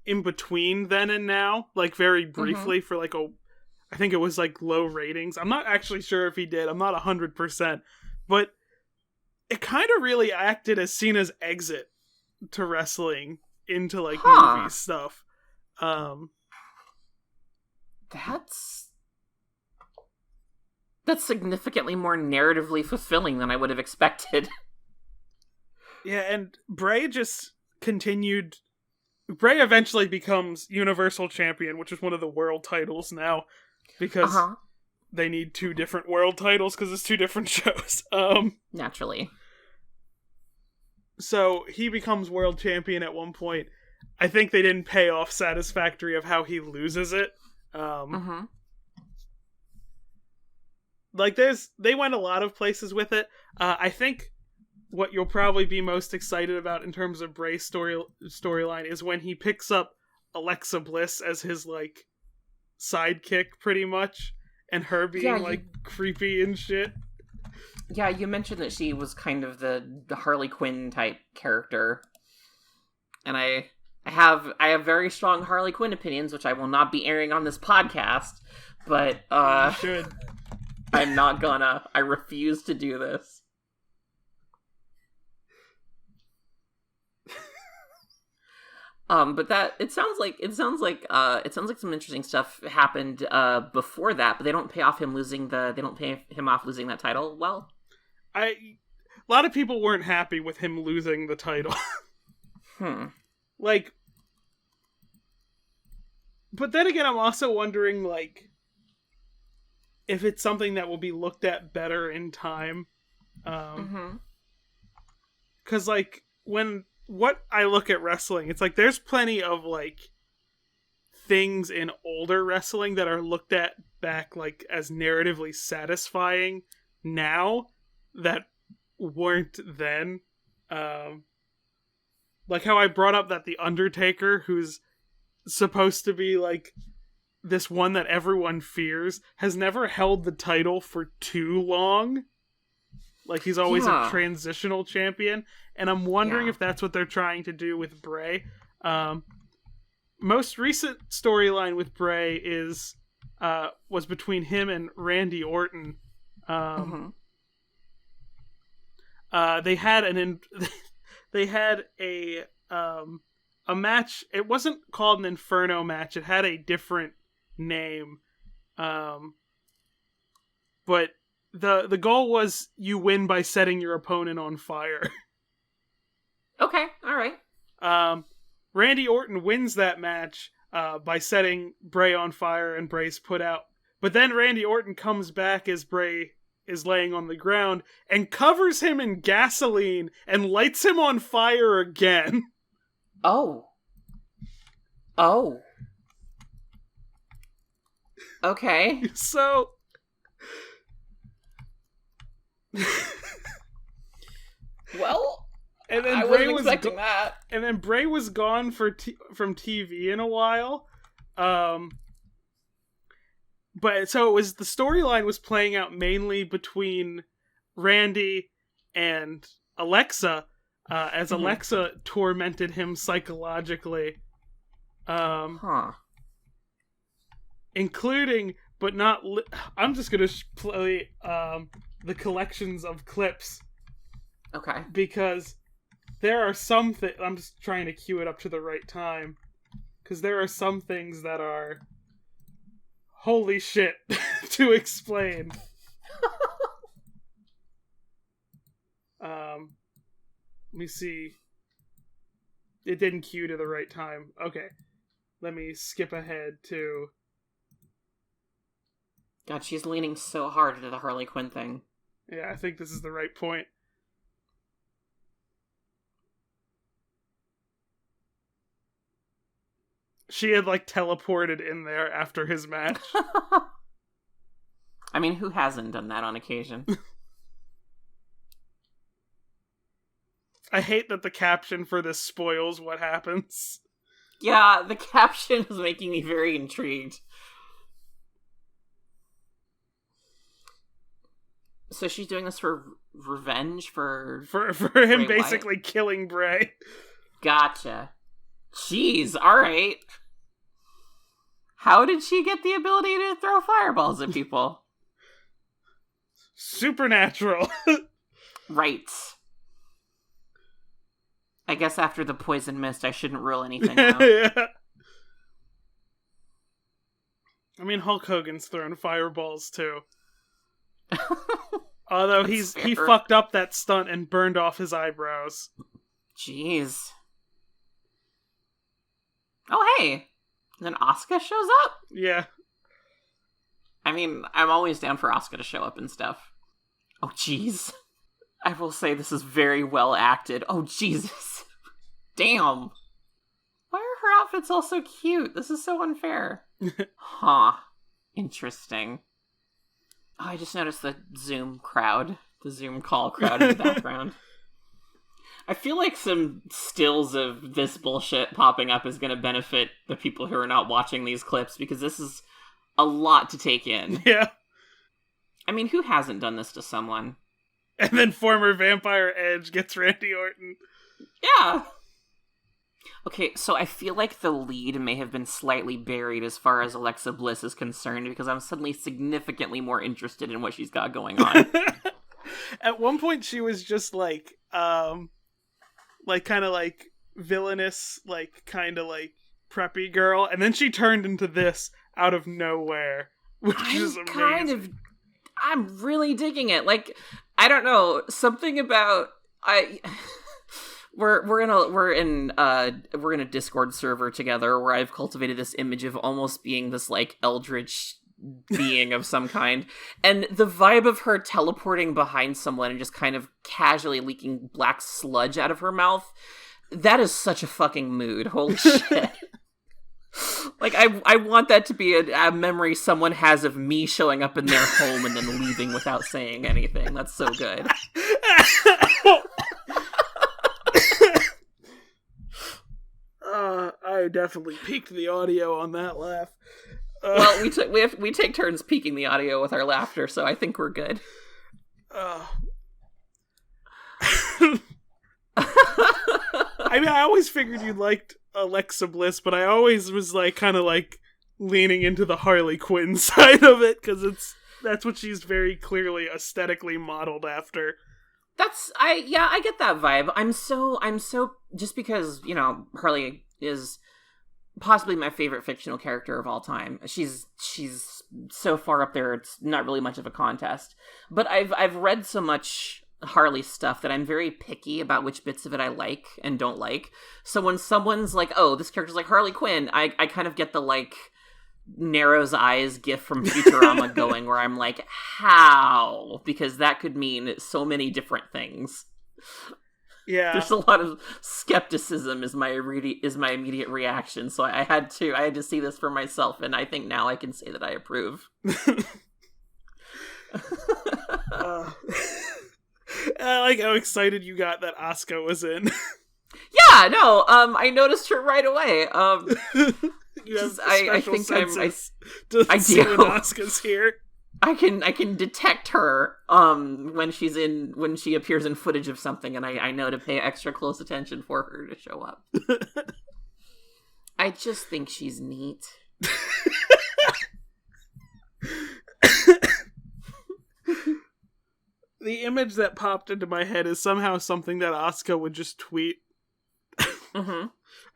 in between then and now, like very briefly for like I think it was like low ratings. I'm not actually sure if he did. I'm not 100%. But it kind of really acted as Cena's exit to wrestling into like movie stuff. That's significantly more narratively fulfilling than I would have expected. Yeah, and Bray just continued Bray eventually becomes Universal Champion, which is one of the world titles now, because they need 2 different world titles because it's 2 different shows. Naturally. So he becomes world champion at one point. I think they didn't pay off satisfactory of how he loses it. Like they went a lot of places with it. I think what you'll probably be most excited about in terms of Bray's storyline is when he picks up Alexa Bliss as his like sidekick, pretty much, and her being like creepy and shit. Yeah, you mentioned that she was kind of the Harley Quinn type character, and I have very strong Harley Quinn opinions, which I will not be airing on this podcast. But you should. I'm not gonna. I refuse to do this. But that it sounds like some interesting stuff happened before that, but they don't pay off him losing that title. Well, a lot of people weren't happy with him losing the title. Like, but then again, I'm also wondering like if it's something that will be looked at better in time. Because like what I look at wrestling, it's like there's plenty of like things in older wrestling that are looked at back like as narratively satisfying now that weren't then. Like how I brought up that The Undertaker, who's supposed to be like this one that everyone fears, has never held the title for too long. Like he's always a transitional champion, and I'm wondering if that's what they're trying to do with Bray. Most recent storyline with Bray was between him and Randy Orton. They had they had a match. It wasn't called an Inferno match. It had a different name. But the goal was you win by setting your opponent on fire. Okay, all right. Randy Orton wins that match by setting Bray on fire, and Bray's put out. But then Randy Orton comes back as Bray is laying on the ground and covers him in gasoline and lights him on fire again. Oh. Okay. So well, and then I Bray wasn't expecting that. And then Bray was gone from TV in a while. But so it was, the storyline was playing out mainly between Randy and Alexa, as Alexa tormented him psychologically. Including, but not... I'm just gonna play the collections of clips. Okay. Because there are some things... I'm just trying to cue it up to the right time. Because there are some things that are... holy shit to explain. Let me see. It didn't cue to the right time. Okay. Let me skip ahead to... God, she's leaning so hard into the Harley Quinn thing. Yeah, I think this is the right point. She had, like, teleported in there after his match. I mean, who hasn't done that on occasion? I hate that the caption for this spoils what happens. Yeah, the caption is making me very intrigued. So she's doing this for revenge for him Bray basically Wyatt? killing Bray. Gotcha. Jeez, alright. How did she get the ability to throw fireballs at people? Supernatural. Right. I guess after the poison mist, I shouldn't rule anything out. Yeah. I mean, Hulk Hogan's throwing fireballs too. Although he fucked up that stunt and burned off his eyebrows. Jeez. Oh, hey. And then Asuka shows up? Yeah. I mean, I'm always down for Asuka to show up and stuff. Oh, jeez. I will say this is very well acted. Oh, Jesus. Damn. Why are her outfits all so cute? This is so unfair. Huh. Interesting. Oh, I just noticed the Zoom crowd. The Zoom call crowd in the background. I feel like some stills of this bullshit popping up is going to benefit the people who are not watching these clips, because this is a lot to take in. Yeah. I mean, who hasn't done this to someone? And then former Vampire Edge gets Randy Orton. Yeah. Okay, so I feel like the lead may have been slightly buried as far as Alexa Bliss is concerned, because I'm suddenly significantly more interested in what she's got going on. At one point, she was just like kind of like villainous, like kind of like preppy girl, and then she turned into this out of nowhere, which is amazing. I'm really digging it. Like, I don't know, something about we're in a Discord server together where I've cultivated this image of almost being this like eldritch being of some kind, and the vibe of her teleporting behind someone and just kind of casually leaking black sludge out of her mouth, that is such a fucking mood. Holy shit. Like, I want that to be a memory someone has of me showing up in their home and then leaving without saying anything. That's so good. I definitely peaked the audio on that laugh. Well, we take turns peaking the audio with our laughter, so I think we're good. I mean, I always figured you liked Alexa Bliss, but I always was like kind of like leaning into the Harley Quinn side of it, because that's what she's very clearly aesthetically modeled after. I get that vibe. I'm so just because, you know, Harley is possibly my favorite fictional character of all time. She's so far up there, it's not really much of a contest. But I've read so much Harley stuff that I'm very picky about which bits of it I like and don't like. So when someone's like, oh, this character's like Harley Quinn, I kind of get the like Narrow's eyes gif from Futurama going, where I'm like, how? Because that could mean so many different things. Yeah, there's a lot of skepticism is my immediate reaction. So I had to see this for myself, and I think now I can say that I approve. I like how excited you got that Asuka was in. Yeah, no, I noticed her right away. You have I special think senses I see do. when Asuka's here. I can detect her when she appears in footage of something, and I know to pay extra close attention for her to show up. I just think she's neat. The image that popped into my head is somehow something that Asuka would just tweet. Mm-hmm.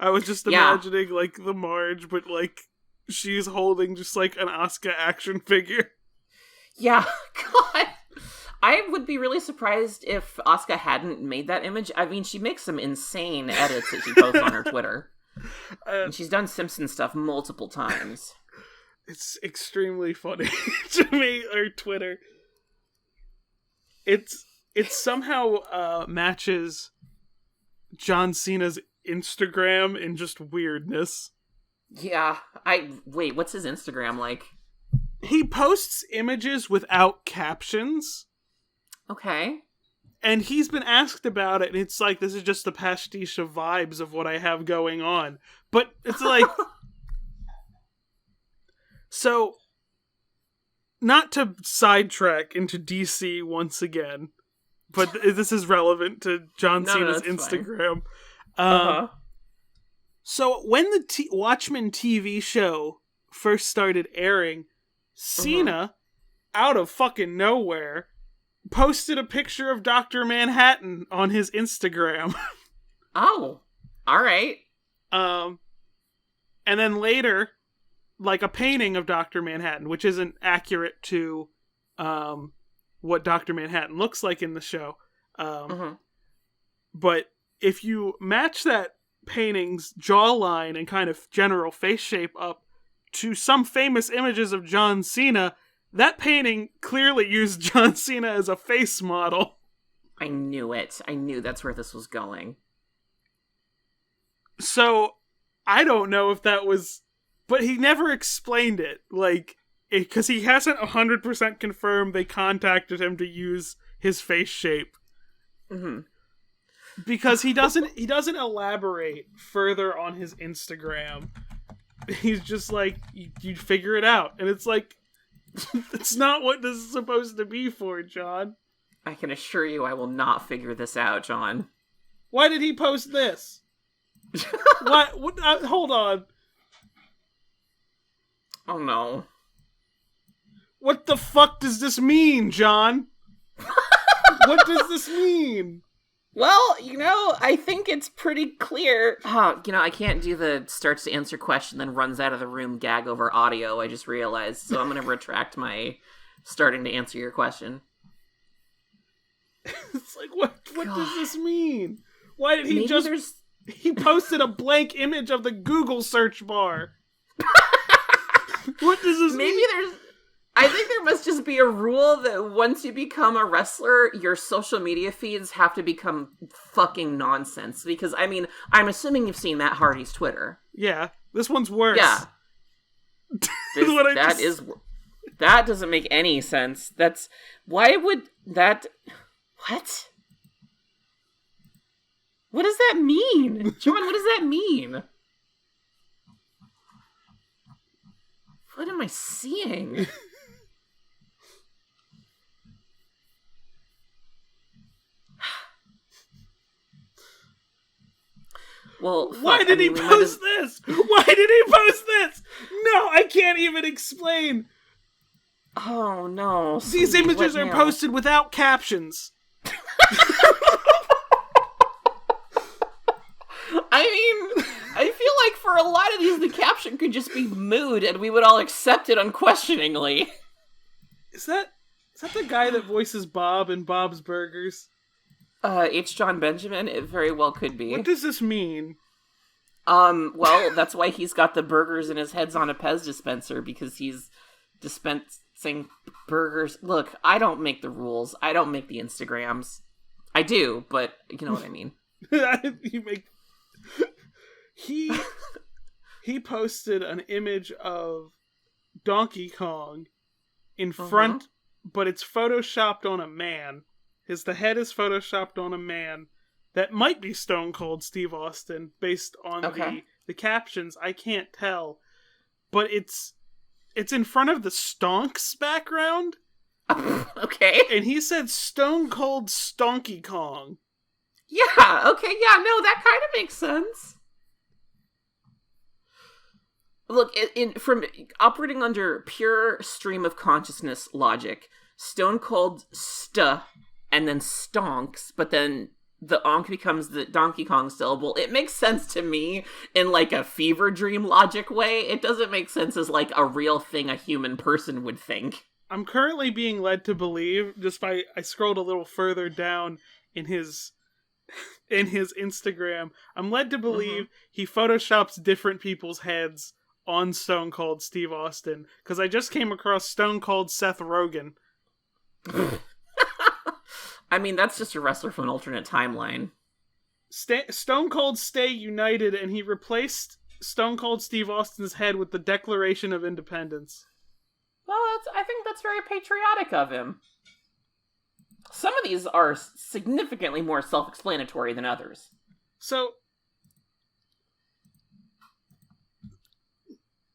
I was just imagining like the Marge, but like she's holding just like an Asuka action figure. Yeah, God. I would be really surprised if Asuka hadn't made that image. I mean, she makes some insane edits that she posts on her Twitter. And she's done Simpson stuff multiple times. It's extremely funny to me, her Twitter. It somehow matches John Cena's Instagram in just weirdness. Yeah, wait, what's his Instagram like? He posts images without captions. Okay. And he's been asked about it, and it's like, this is just the pastiche of vibes of what I have going on. But it's like... So, not to sidetrack into DC once again, but this is relevant to John Cena's Instagram. So, when the Watchmen TV show first started airing, Cena, out of fucking nowhere, posted a picture of Dr. Manhattan on his Instagram. Oh, alright. And then later, like a painting of Dr. Manhattan, which isn't accurate to what Dr. Manhattan looks like in the show. But if you match that painting's jawline and kind of general face shape up to some famous images of John Cena, that painting clearly used John Cena as a face model. I knew it. I knew that's where this was going. So, I don't know if that was... But he never explained it. Like, because he hasn't 100% confirmed they contacted him to use his face shape. Mm-hmm. Because he doesn't elaborate further on his Instagram. He's just like, you figure it out. And it's like, it's not what this is supposed to be for, John. I can assure you I will not figure this out, John. Why did he post this? What hold on. Oh no. What the fuck does this mean, John? What does this mean? Well, I think it's pretty clear. I can't do the starts to answer question, then runs out of the room gag over audio, I just realized. So I'm going to retract my starting to answer your question. It's like, what does this mean? Why did he Maybe He posted a blank image of the Google search bar. What does this mean? I think there must just be a rule that once you become a wrestler, your social media feeds have to become fucking nonsense. Because, I'm assuming you've seen Matt Hardy's Twitter. Yeah, this one's worse. Yeah. That doesn't make any sense. Why would that... What? What does that mean? John, what does that mean? What am I seeing? Well, why did he post this? Why did he post this? No, I can't even explain. Oh, no. These images are posted without captions. I feel like for a lot of these, the caption could just be mood, and we would all accept it unquestioningly. Is that the guy that voices Bob in Bob's Burgers? H. John Benjamin? It very well could be. What does this mean? Well, that's why he's got the burgers and his head's on a Pez dispenser, because he's dispensing burgers. Look, I don't make the rules. I don't make the Instagrams. I do, but you know what I mean. He posted an image of Donkey Kong in front, but it's photoshopped on a man. The head is photoshopped on a man that might be Stone Cold Steve Austin based on the captions. I can't tell, but it's in front of the Stonks background. Okay. And he said Stone Cold Stonky Kong. Yeah, okay, yeah, no, that kind of makes sense. Look, from operating under pure stream of consciousness logic, Stone Cold and then stonks, but then the onk becomes the Donkey Kong syllable. It makes sense to me in like a fever dream logic way. It doesn't make sense as like a real thing a human person would think. I'm currently being led to believe, I scrolled a little further down in his Instagram, I'm led to believe he photoshops different people's heads on Stone Cold Steve Austin, because I just came across Stone Cold Seth Rogen. That's just a wrestler from an alternate timeline. Stone Cold Stay United, and he replaced Stone Cold Steve Austin's head with the Declaration of Independence. Well, I think that's very patriotic of him. Some of these are significantly more self-explanatory than others. So,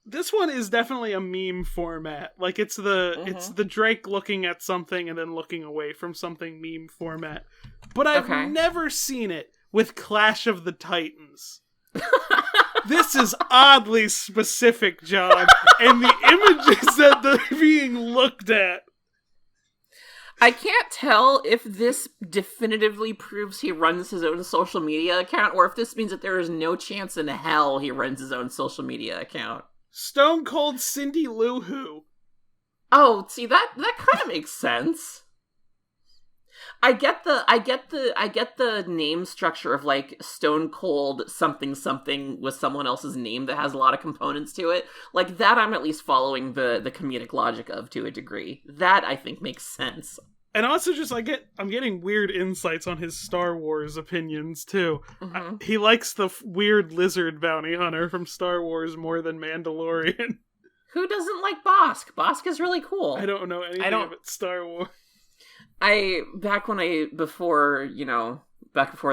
this one is definitely a meme format. Like, it's the Drake looking at something and then looking away from something meme format. But I've never seen it with Clash of the Titans. This is oddly specific, John, and the images that they're being looked at. I can't tell if this definitively proves he runs his own social media account, or if this means that there is no chance in hell he runs his own social media account. Stone Cold Cindy Lou Who. Oh, see, that kind of makes sense. I get the name structure of like Stone Cold something something with someone else's name that has a lot of components to it. Like that I'm at least following the comedic logic of to a degree. That I think makes sense. And also just I'm getting weird insights on his Star Wars opinions too. Mm-hmm. He likes the weird lizard bounty hunter from Star Wars more than Mandalorian. Who doesn't like Bosk? Bosk is really cool. I don't know anything about Star Wars. Back before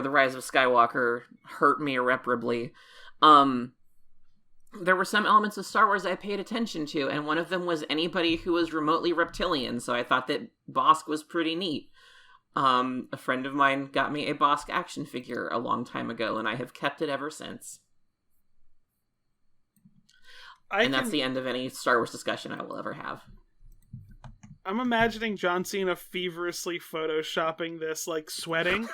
the Rise of Skywalker hurt me irreparably, there were some elements of Star Wars I paid attention to, and one of them was anybody who was remotely reptilian, so I thought that Bosk was pretty neat. A friend of mine got me a Bosk action figure a long time ago, and I have kept it ever since. That's the end of any Star Wars discussion I will ever have. I'm imagining John Cena feverishly photoshopping this, like, sweating.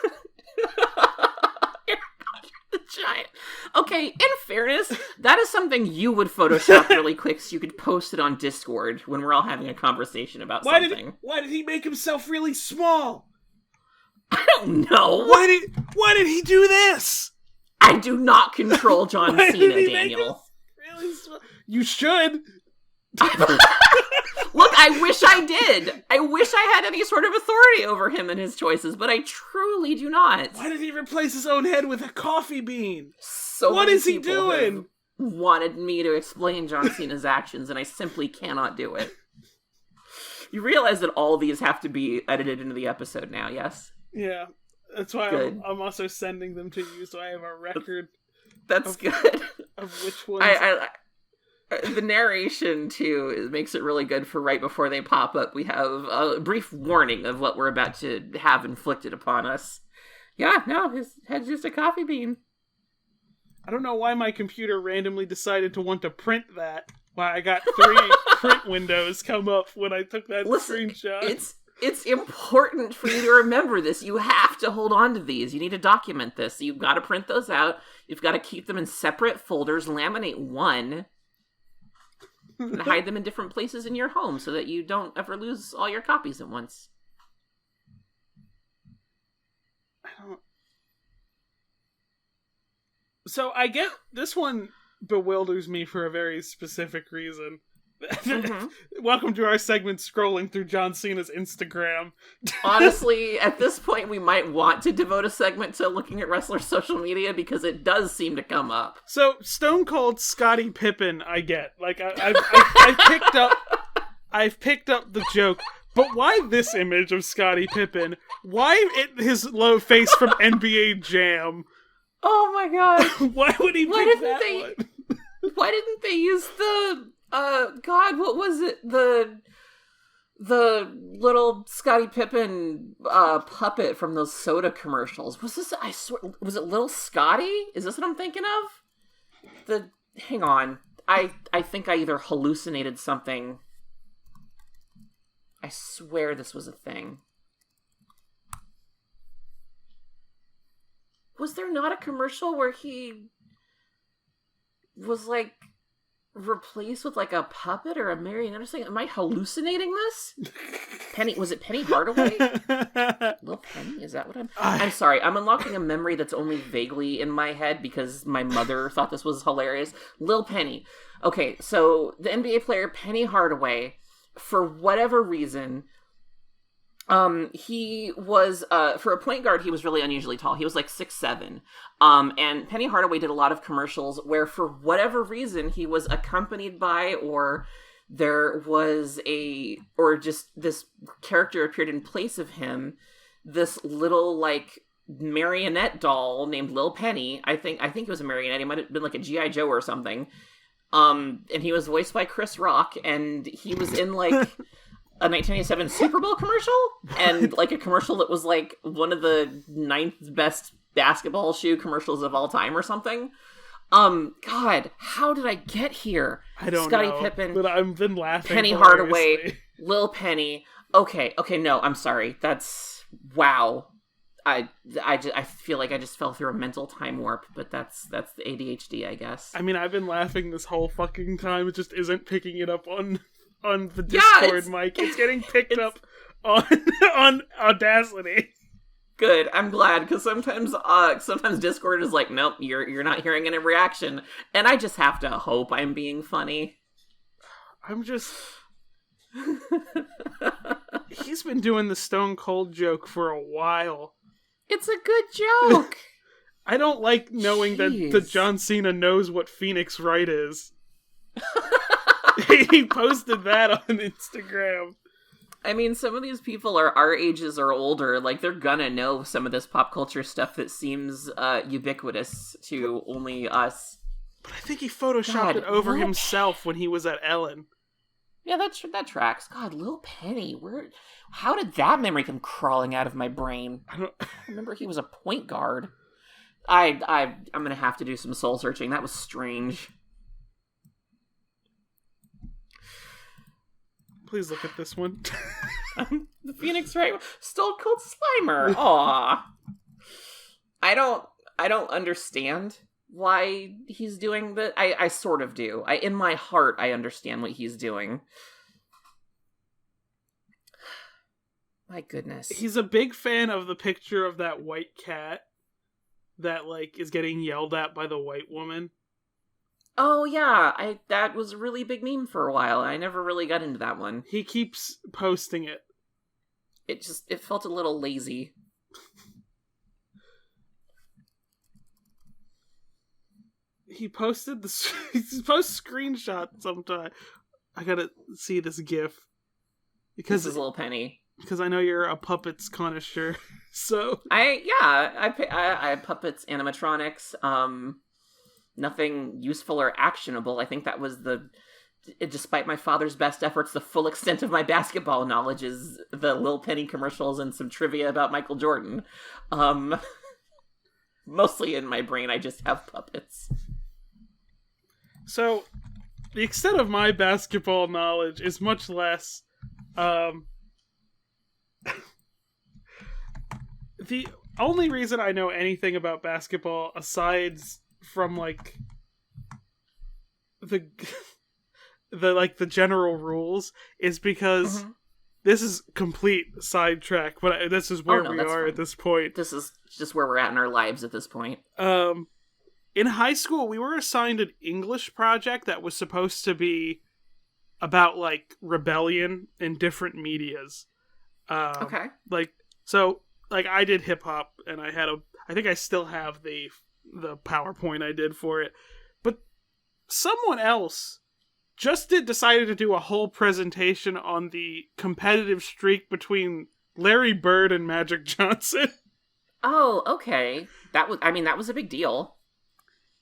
The giant. Okay, in fairness, that is something you would Photoshop really quick so you could post it on Discord when we're all having a conversation about something. Why did he make himself really small? I don't know. Why did he do this? I do not control John Cena, Daniel. Really small? You should. Look, I wish I did. I wish I had any sort of authority over him and his choices, but I truly do not. Why did he replace his own head with a coffee bean? What is he doing? Wanted me to explain John Cena's actions, and I simply cannot do it. You realize that all these have to be edited into the episode now, yes? Yeah. That's why I'm also sending them to you, so I have a record. That's good. Of which ones. The narration, too, makes it really good for right before they pop up. We have a brief warning of what we're about to have inflicted upon us. Yeah, no, his head's just a coffee bean. I don't know why my computer randomly decided to want to print that. Why I got 3 print windows come up when I took that screenshot. It's important for you to remember this. You have to hold on to these. You need to document this. You've got to print those out. You've got to keep them in separate folders, laminate one, and hide them in different places in your home so that you don't ever lose all your copies at once. So I get this one bewilders me for a very specific reason. Mm-hmm. Welcome to our segment scrolling through John Cena's Instagram. Honestly, at this point we might want to devote a segment to looking at wrestlers' social media because it does seem to come up. So Stone Cold Scottie Pippen I get. Like I've picked up the joke. But why this image of Scottie Pippen? Why his low face from NBA Jam? Oh my god. Why would he pick that one? Why didn't they use the God, what was it? The little Scottie Pippen puppet from those soda commercials. Was this, I swear, was it Little Scotty? Is this what I'm thinking of? Hang on. I think I either hallucinated something. I swear this was a thing. Was there not a commercial where he was like replaced with like a puppet or a marionette or something? Am I hallucinating this? Was it Penny Hardaway? Little Penny? Is that what I'm sorry. I'm unlocking a memory that's only vaguely in my head because my mother thought this was hilarious. Lil Penny. Okay, so the NBA player Penny Hardaway, for whatever reason, he was, for a point guard, he was really unusually tall. He was like 6'7". And Penny Hardaway did a lot of commercials where for whatever reason he was accompanied by, or there was or just this character appeared in place of him, this little like marionette doll named Lil Penny. I think it was a marionette. He might have been like a G.I. Joe or something. And he was voiced by Chris Rock, and he was in like a 1987 Super Bowl commercial, and like a commercial that was like one of the 9th best basketball shoe commercials of all time or something. God, how did I get here? I don't know. Scottie Pippen, but I've been laughing. Penny Hardaway, Lil Penny. Okay, no, I'm sorry. That's wow. I feel like I just fell through a mental time warp, but that's the ADHD, I guess. I mean, I've been laughing this whole fucking time. It just isn't picking it up on the Discord mic. It's getting picked up on on Audacity. Good. I'm glad, because sometimes Discord is like, nope, you're not hearing any reaction, and I just have to hope I'm being funny. I'm just. He's been doing the Stone Cold joke for a while. It's a good joke. I don't like knowing that John Cena knows what Phoenix Wright is. He posted that on Instagram. I mean, some of these people are our ages or older. Like, they're gonna know some of this pop culture stuff that seems ubiquitous to only us. But I think he photoshopped it over himself when he was at Ellen. Yeah, that tracks. God, Lil Penny, how did that memory come crawling out of my brain? I remember he was a point guard. I'm gonna have to do some soul searching. That was strange. Please look at this one. The Phoenix Wright, Stone Cold Slimer. Aw. I don't understand why he's doing that. I sort of do. In my heart, I understand what he's doing. My goodness. He's a big fan of the picture of that white cat that, like, is getting yelled at by the white woman. Oh, yeah. That was a really big meme for a while. I never really got into that one. He keeps posting it. It felt a little lazy. He posted he posts screenshots sometime. I gotta see this GIF. Because this is Lil Penny. Because I know you're a puppets connoisseur, so... I puppets, animatronics, nothing useful or actionable. I think that was despite my father's best efforts, the full extent of my basketball knowledge is the Lil Penny commercials and some trivia about Michael Jordan. Mostly in my brain, I just have puppets. So, the extent of my basketball knowledge is much less... The only reason I know anything about basketball, aside from, like, the general rules, is because this is complete sidetrack, but this is where we are at this point. This is just where we're at in our lives at this point. In high school, we were assigned an English project that was supposed to be about, like, rebellion in different medias. Okay. Like, I did hip-hop, and I think I still have the PowerPoint I did for it. But someone else decided to do a whole presentation on the competitive streak between Larry Bird and Magic Johnson. Oh, okay. That was a big deal.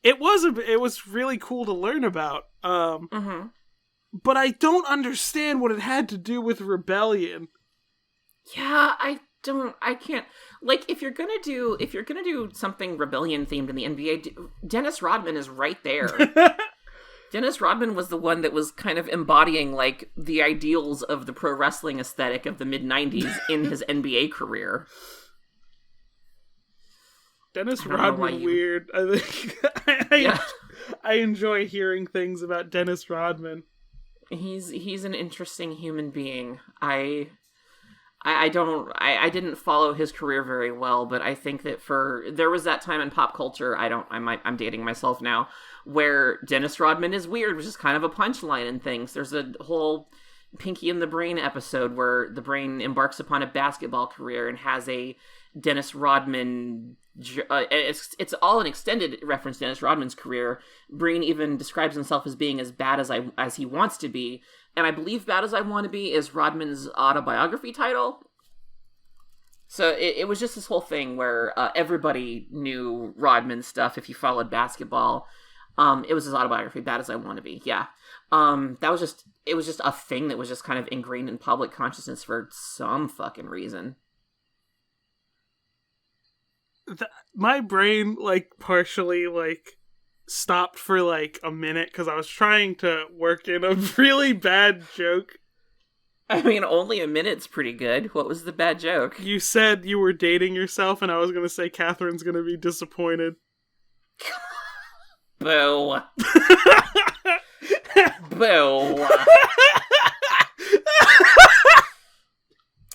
It was really cool to learn about. But I don't understand what it had to do with rebellion. Yeah, I can't, like, if you're gonna do something rebellion themed in the NBA, Dennis Rodman is right there. Dennis Rodman was the one that was kind of embodying, like, the ideals of the pro wrestling aesthetic of the mid-90s in his NBA career. Dennis Rodman, weird. I think I enjoy hearing things about Dennis Rodman. He's an interesting human being. I didn't follow his career very well, but I think that there was that time in pop culture, I'm dating myself now, where Dennis Rodman is weird, which is kind of a punchline in things. There's a whole Pinky and the Brain episode where the Brain embarks upon a basketball career and has a Dennis Rodman, it's all an extended reference to Dennis Rodman's career. Brain even describes himself as being as bad as he wants to be. And I believe Bad As I Want to Be is Rodman's autobiography title. So it was just this whole thing where everybody knew Rodman's stuff if you followed basketball. It was his autobiography, Bad As I Want to Be, yeah. It was just a thing that was just kind of ingrained in public consciousness for some fucking reason. My brain, like, partially, like, stopped for, like, a minute because I was trying to work in a really bad joke. I mean, only a minute's pretty good. What was the bad joke? You said you were dating yourself, and I was going to say Catherine's going to be disappointed. Boo. Boo.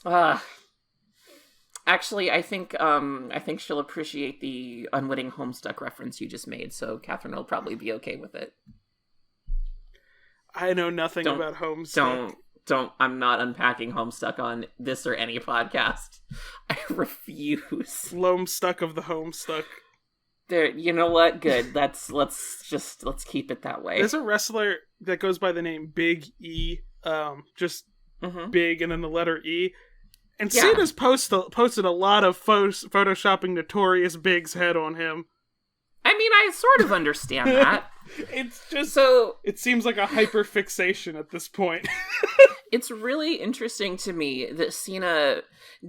Uh, actually, I think she'll appreciate the unwitting Homestuck reference you just made, so Catherine will probably be okay with it. I know nothing about Homestuck. Don't, I'm not unpacking Homestuck on this or any podcast. I refuse. Lomestuck of the Homestuck. There, you know what? Good. Let's keep it that way. There's a wrestler that goes by the name Big E, just big and then the letter E. And Cena's posted a lot of photoshopping Notorious Big's head on him. I mean, I sort of understand that. It's just so it seems like a hyperfixation at this point. It's really interesting to me that Cena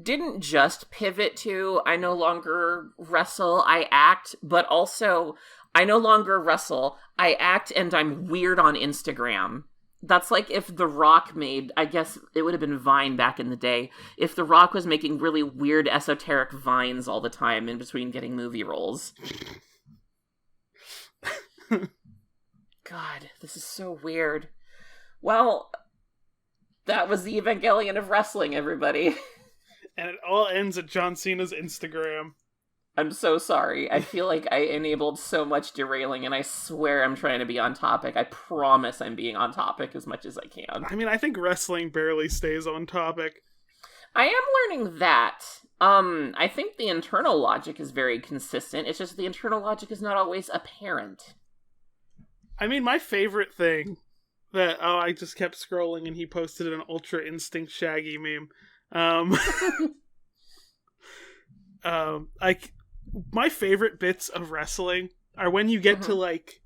didn't just pivot to I no longer wrestle, I act, but also I no longer wrestle, I act, and I'm weird on Instagram. That's like if The Rock made, I guess it would have been Vine back in the day, if The Rock was making really weird esoteric vines all the time in between getting movie roles. God, this is so weird. Well, that was the Evangelion of wrestling, everybody. And it all ends at John Cena's Instagram. I'm so sorry. I feel like I enabled so much derailing, and I swear I'm trying to be on topic. I promise I'm being on topic as much as I can. I mean, I think wrestling barely stays on topic. I am learning that. I think the internal logic is very consistent. It's just the internal logic is not always apparent. I mean, my favorite thing that, I just kept scrolling and he posted an Ultra Instinct Shaggy meme. My favorite bits of wrestling are when you get to, like,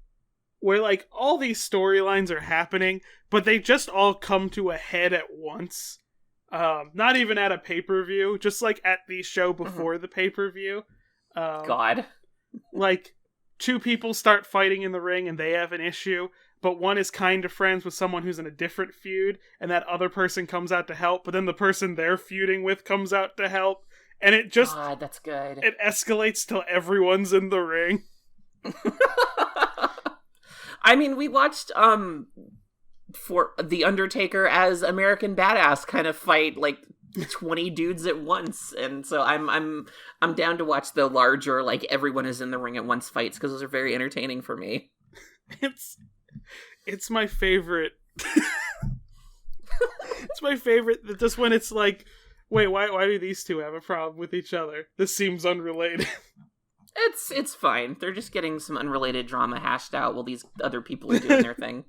where, like, all these storylines are happening, but they just all come to a head at once. Not even at a pay-per-view, just, like, at the show before the pay-per-view. God. Like, two people start fighting in the ring and they have an issue, but one is kind of friends with someone who's in a different feud, and that other person comes out to help, but then the person they're feuding with comes out to help, and it just... God, that's good. It escalates till everyone's in the ring. I mean, we watched, for The Undertaker as American Badass kind of fight, like, 20 dudes at once, and so I'm down to watch the larger, like, everyone is in the ring at once fights, because those are very entertaining for me. It's my favorite. It's my favorite that just when it's like, wait, why do these two have a problem with each other? This seems unrelated. It's fine. They're just getting some unrelated drama hashed out while these other people are doing their thing.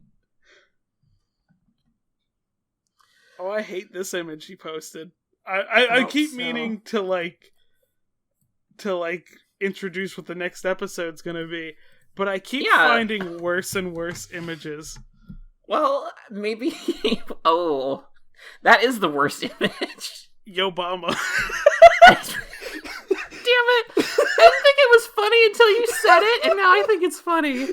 Oh, I hate this image he posted. I keep meaning to introduce what the next episode's gonna be, but I keep finding worse and worse images. Well, maybe... Oh, that is the worst image. Yobama. Damn it! I didn't think it was funny until you said it, and now I think it's funny.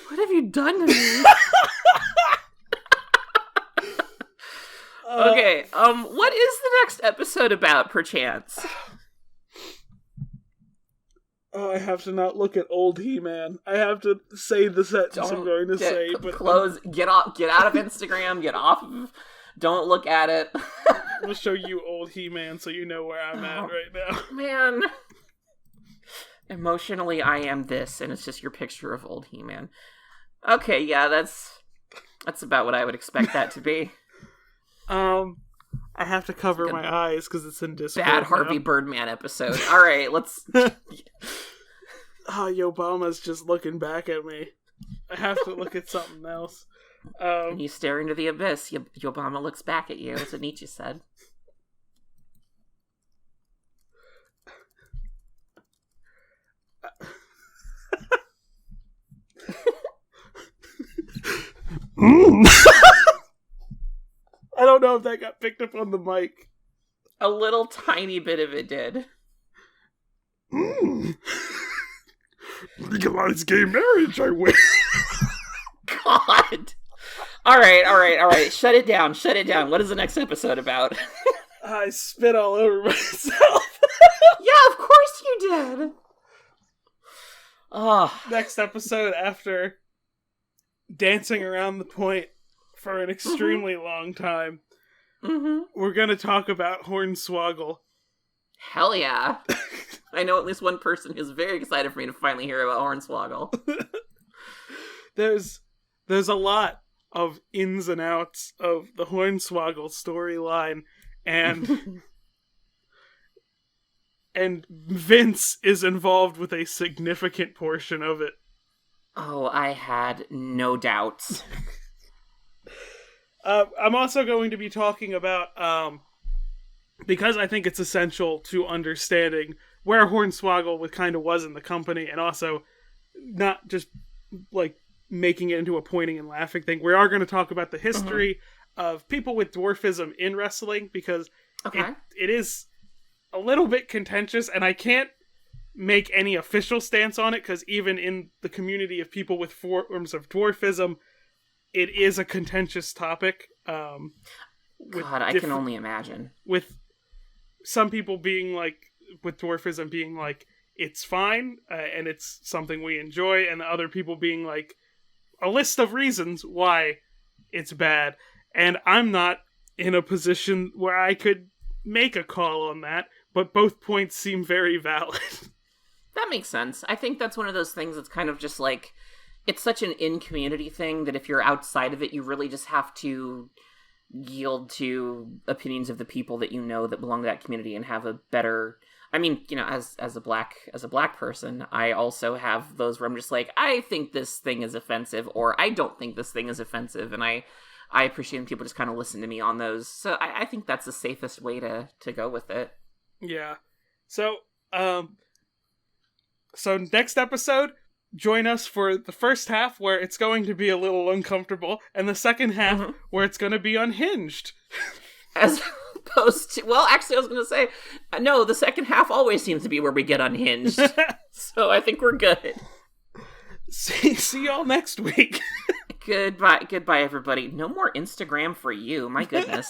What have you done to me? Okay, what is the next episode about, perchance? Oh, I have to not look at old He-Man. I have to say the sentence I'm going to say. But get out of Instagram, get off of... Don't look at it. We'll show you old He-Man so you know where I'm at right now. Man. Emotionally, I am this, and it's just your picture of old He-Man. Okay, yeah, that's about what I would expect that to be. I have to cover my eyes because it's in Discord. Bad Harvey Birdman episode. All right, let's... Yobama's just looking back at me. I have to look at something else. And you stare into the abyss. Yobama looks back at you. That's what Nietzsche said. I don't know if that got picked up on the mic. A little tiny bit of it did. Legalize gay marriage, I win. God. All right. Shut it down. What is the next episode about? I spit all over myself. Yeah, of course you did. Next episode, after dancing around the point for an extremely long time, we're gonna talk about Hornswoggle. Hell yeah. I know at least one person who's very excited for me to finally hear about Hornswoggle. There's a lot of ins and outs of the Hornswoggle storyline, and and Vince is involved with a significant portion of it. Oh, I had no doubts. I'm also going to be talking about, because I think it's essential to understanding where Hornswoggle kind of was in the company, and also not just, like, making it into a pointing and laughing thing. We are going to talk about the history of people with dwarfism in wrestling, because it is a little bit contentious, and I can't make any official stance on it, because even in the community of people with forms of dwarfism, it is a contentious topic. God, I can only imagine. With some people being like, with dwarfism being like, it's fine, and it's something we enjoy, and the other people being like, a list of reasons why it's bad. And I'm not in a position where I could make a call on that, but both points seem very valid. That makes sense. I think that's one of those things that's kind of just like, it's such an in-community thing that if you're outside of it, you really just have to yield to opinions of the people that you know that belong to that community and have a better... I mean, you know, as a black person, I also have those where I'm just like, I think this thing is offensive, or I don't think this thing is offensive, and I appreciate when people just kind of listen to me on those. So I think that's the safest way to go with it. Yeah. So next episode, join us for the first half where it's going to be a little uncomfortable, and the second half where it's going to be unhinged. As opposed to, well, actually, I was going to say, no, the second half always seems to be where we get unhinged. So I think we're good. See y'all next week. Goodbye, everybody. No more Instagram for you. My goodness.